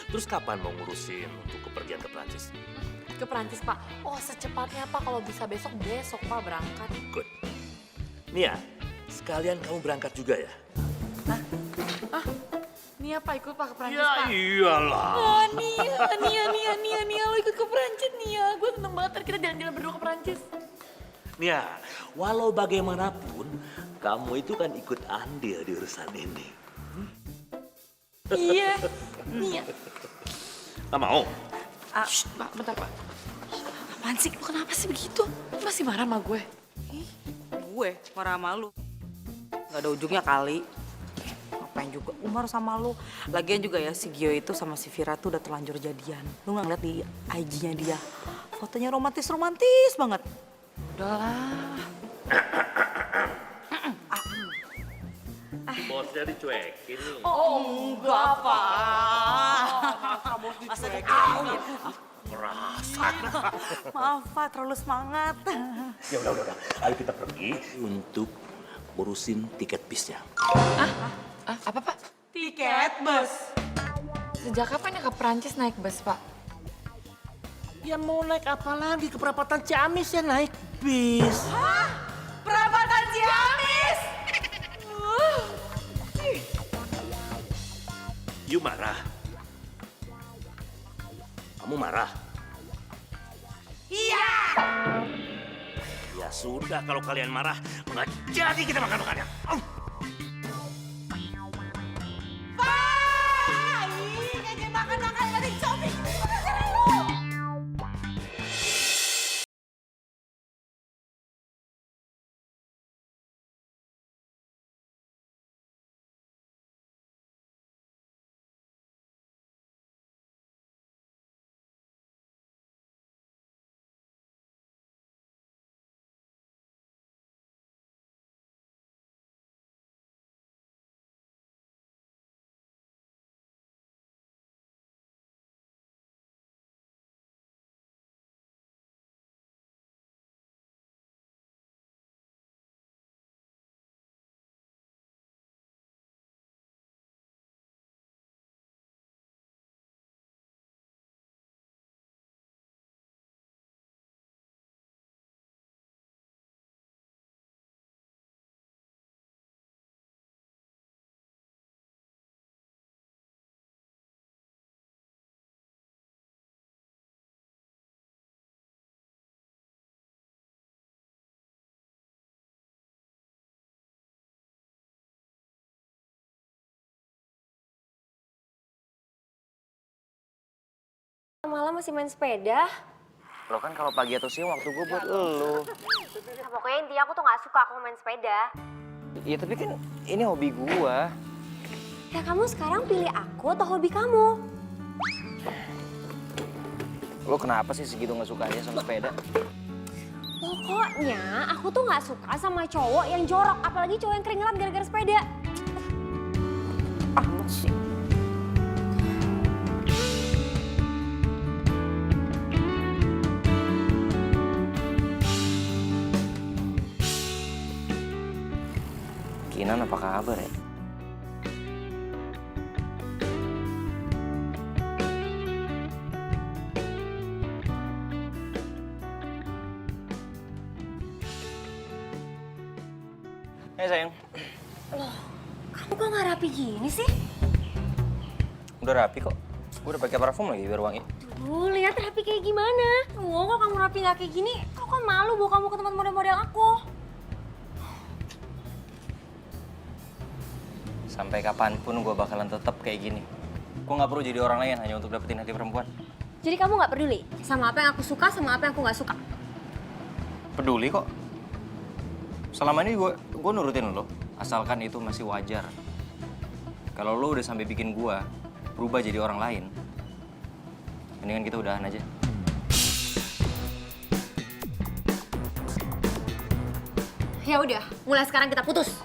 Terus kapan mau ngurusin untuk kepergian ke Prancis? Ke Perancis Pak. Oh secepatnya Pak, kalau bisa besok Pak berangkat. Good. Nia, sekalian kamu berangkat juga ya? Nia Pak ikut Pak ke Perancis Ya Pak. iyalah. Oh Nia lo ikut ke Perancis Nia. Gue seneng banget ntar kita jalan-jalan berdua ke Perancis. Nia, walau bagaimanapun, kamu itu kan ikut andil di urusan ini. Iya, Nia. Gak mau? Pak, bentar Pak. Apaan sih? Lo kenapa sih begitu? Lo masih marah sama gue? Gue marah sama lu. Gak ada ujungnya kali. Ngapain juga Umar sama lu. Lagian juga ya si Gio itu sama si Vira tuh udah terlanjur jadian. Lu gak ngeliat di IG-nya dia. Fotonya romantis banget. Udahlah. Bosnya dicuekin nih. Enggak, Pak. Masa dicuekin? Merasa. Maaf, Pak. Terlalu semangat. Ya udah. Ayo kita pergi untuk urusin tiket bisnya. Apa Pak? Tiket bus. Sejak kapan ya ke Perancis naik bus Pak? Ya mau naik apa lagi? Ke perapatan Ciamis ya naik bis. Perapatan Ciamis. You marah? Kamu marah? Iya. Ya sudah kalau kalian marah, nggak jadi kita makan-makannya. Pak! Ih, kayaknya makan-makan tadi shopping. malam masih main sepeda. Lo kan kalau pagi atau siang waktu gue buat lo. Nah, pokoknya intinya aku tuh nggak suka aku main sepeda. Iya tapi kan ini hobi gue. Ya kamu sekarang pilih aku atau hobi kamu? Lo kenapa sih segitu nggak sukanya sama sepeda? Pokoknya aku tuh nggak suka sama cowok yang jorok, apalagi cowok yang keringetan gara-gara sepeda. Amat sih. Kinan apa kabar ya? Hai sayang. Loh, kamu kok nggak rapi gini sih? Udah rapi kok. Gue udah pakai parfum lagi biar wangi. Tuh, lihat rapi kayak gimana. Oh, kok kamu rapi nggak kayak gini? Aku kan malu bawa kamu ke tempat model-model aku. Sampai kapanpun gue bakalan tetap kayak gini. Gue nggak perlu jadi orang lain hanya untuk dapetin hati perempuan. Jadi kamu nggak peduli sama apa yang aku suka, sama apa yang aku nggak suka? Peduli kok. Selama ini gue nurutin lo, asalkan itu masih wajar. Kalau lo udah sampai bikin gue berubah jadi orang lain, mendingan kita udahan aja. Ya udah, mulai sekarang kita putus.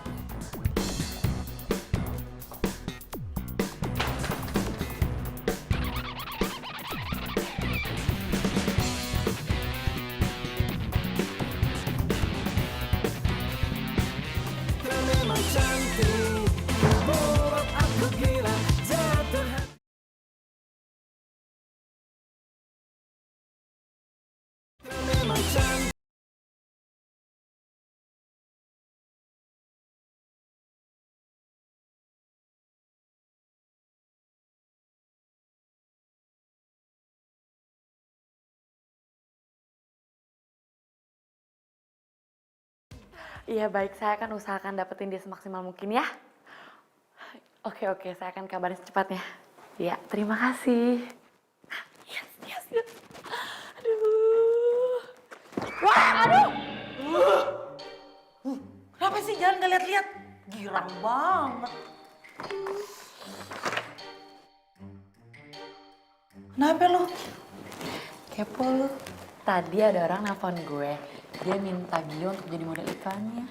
Iya baik, saya akan usahakan dapetin dia semaksimal mungkin ya. Oke, saya akan kabarin secepatnya. Ya, terima kasih. Yes. Aduh. Wah, aduh. Kenapa sih jangan nggak lihat-lihat? Girang banget. Kenapa lo? Kepo lu. Tadi ada orang nelfon gue. Dia minta Gio untuk jadi model iklannya.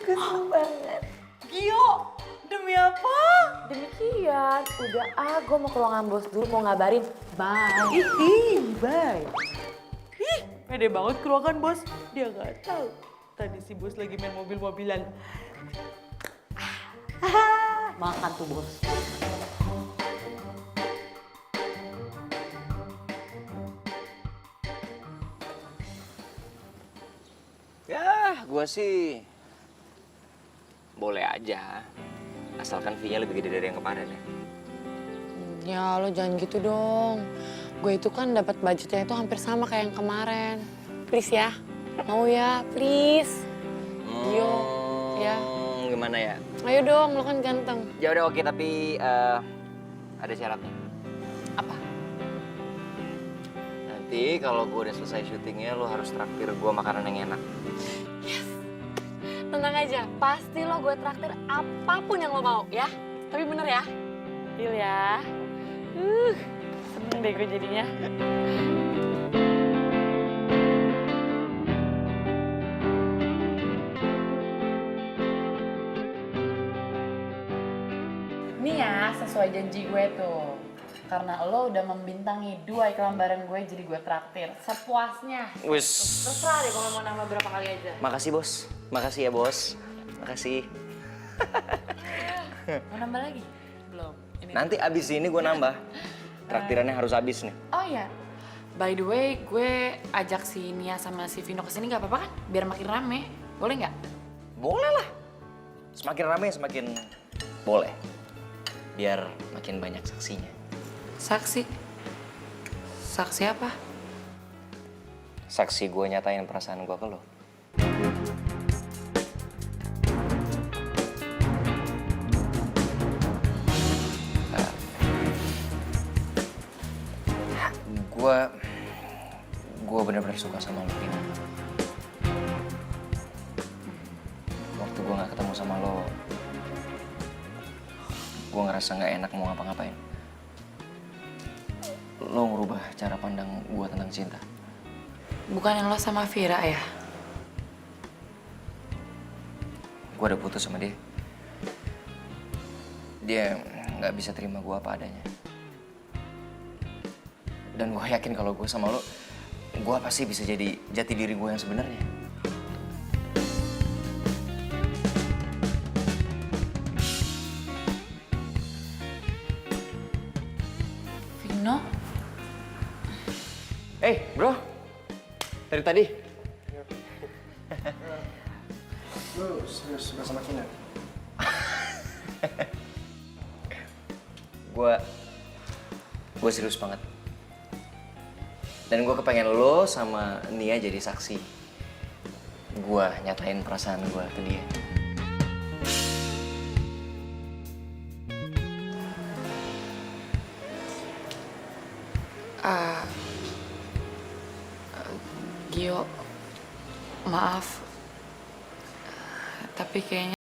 Gue seneng banget. Gio, demi apa? Demikian, udah gue mau ke ruangan bos dulu mau ngabarin. Bye. Bye. Ih, pede banget ke ruangan bos. Dia nggak tahu. Tadi si bos lagi main mobil-mobilan. Makan tuh bos. Ya, gue sih boleh aja. Asalkan fee-nya lebih gede dari yang kemarin ya. Ya lo jangan gitu dong. Gue itu kan dapat budgetnya itu hampir sama kayak yang kemarin. Please ya. Mau ya, please. Gio, ya. Gimana ya? Ayo dong, lo kan ganteng. Ya udah oke, tapi ada syaratnya. Apa? Nanti kalau gue udah selesai syutingnya, lo harus traktir gue makanan yang enak. Yes. Tenang aja, pasti lo gue traktir apapun yang lo mau ya. Tapi bener ya. Deal ya. Seneng deh gue jadinya. Nih ya, sesuai janji gue tuh. Karena lo udah membintangi 2 iklan bareng gue, jadi gue traktir sepuasnya. Wis. Terserah deh kalau mau nambah berapa kali aja. Makasih bos. Makasih ya bos. Makasih. Mau nambah lagi? Belum. Ini Nanti abis ini gue nambah. Traktirannya harus habis nih. Oh iya, by the way, gue ajak si Nia sama si Vino kesini nggak apa-apa kan? Biar makin rame, boleh nggak? Boleh lah. Semakin rame semakin boleh. Biar makin banyak saksinya. Saksi? Saksi apa? Saksi gue nyatain perasaan gue ke lo. Gue bener-bener suka sama lo, Vina. Waktu gue gak ketemu sama lo, gue ngerasa gak enak mau ngapa-ngapain. Lo ngerubah cara pandang gue tentang cinta. Bukan yang lo sama Vira ya? Gue udah putus sama dia. Dia nggak bisa terima gue apa adanya. Dan gue yakin kalau gue sama lo, gue pasti bisa jadi jati diri gue yang sebenarnya. Vino? Hey, bro. Dari tadi. Lu serius suka sama Kinar? Gue serius banget. Dan gue kepengen lo sama Nia jadi saksi. Gue nyatain perasaan gue ke dia. Gio, maaf. Tapi kayaknya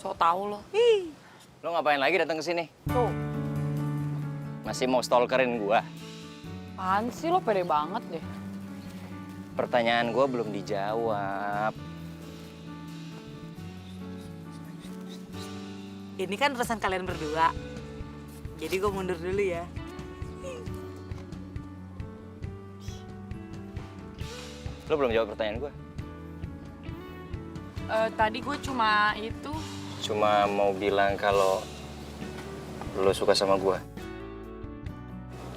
So tau lo. Lo ngapain lagi datang ke sini? Tuh. Masih mau stalkerin gua? Apaan sih lo pede banget deh. Pertanyaan gua belum dijawab. Ini kan urusan kalian berdua. Jadi gue mundur dulu ya. Lo belum jawab pertanyaan gua. Tadi gue cuma itu. Cuma mau bilang kalau lo suka sama gua.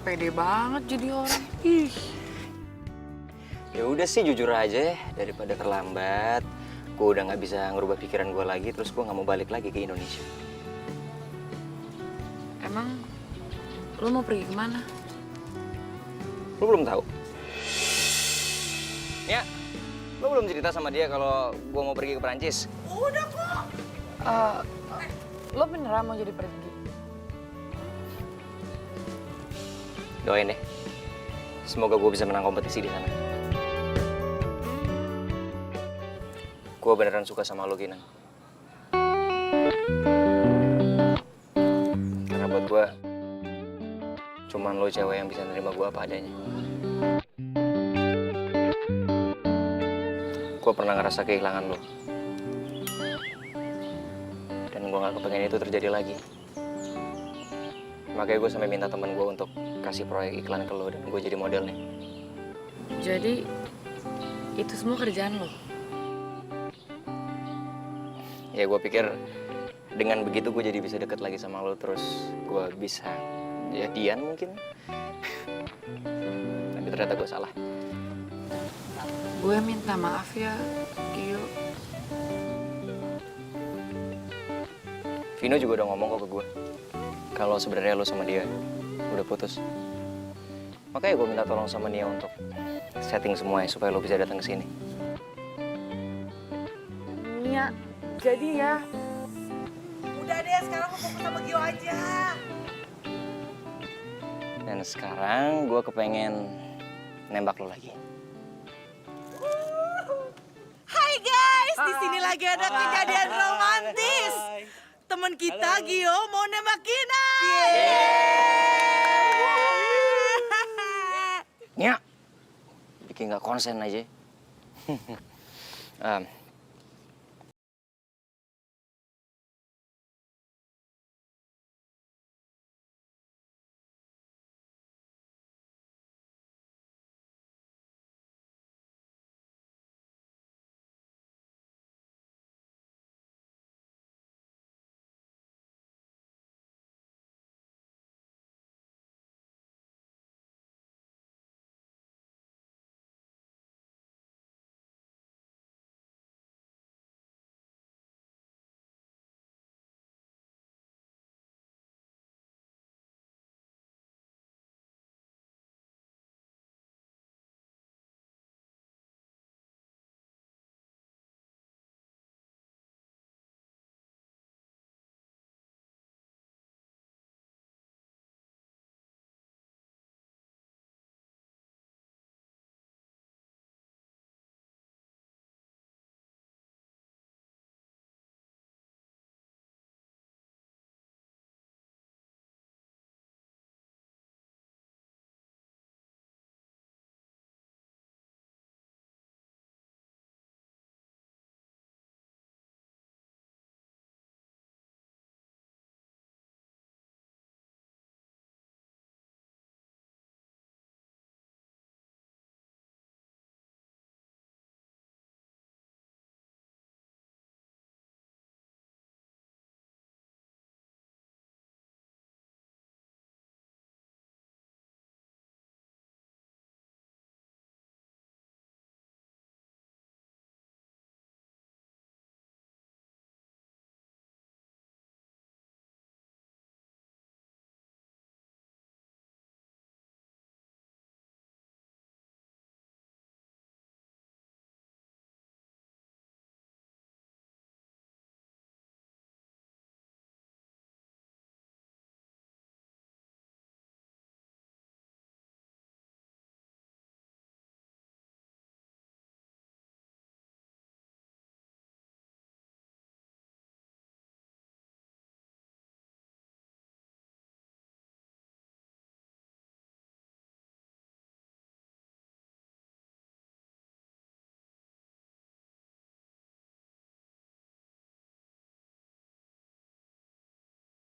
Pede banget jadi orang. Ih. Ya udah sih jujur aja ya, daripada terlambat. Gue udah nggak bisa ngerubah pikiran gue lagi, terus gue nggak mau balik lagi ke Indonesia. Emang lo mau pergi kemana? Lo belum tahu? Ya, lo belum cerita sama dia kalau gue mau pergi ke Perancis. Lo beneran mau jadi pergi? Doain deh. Semoga gue bisa menang kompetisi di sana. Gue beneran suka sama lo, Kinan. Karena buat gue, cuman lo cewek yang bisa nerima gue apa adanya. Gue pernah ngerasa kehilangan lo. Dan gue gak kepengen itu terjadi lagi. Makanya gue sampai minta temen gue untuk kasih proyek iklan ke lo dan gue jadi modelnya. Jadi itu semua kerjaan lo? Ya gue pikir dengan begitu gue jadi bisa deket lagi sama lo, terus gue bisa jadian mungkin. Tapi ternyata gue salah. Gue minta maaf ya, Gio. Vino juga udah ngomong kok ke gue kalau sebenarnya lo sama dia udah putus. Makanya gue minta tolong sama Nia untuk setting semuanya supaya lo bisa datang ke sini. Nia, jadi ya. Udah deh, sekarang gue fokus sama Gio aja. Dan sekarang gue kepengen nembak lo lagi. Hai guys, di sini lagi ada kejadian romantis. Temen kita Gio mau nembak Gina. Nia, bikin gak konsen aja.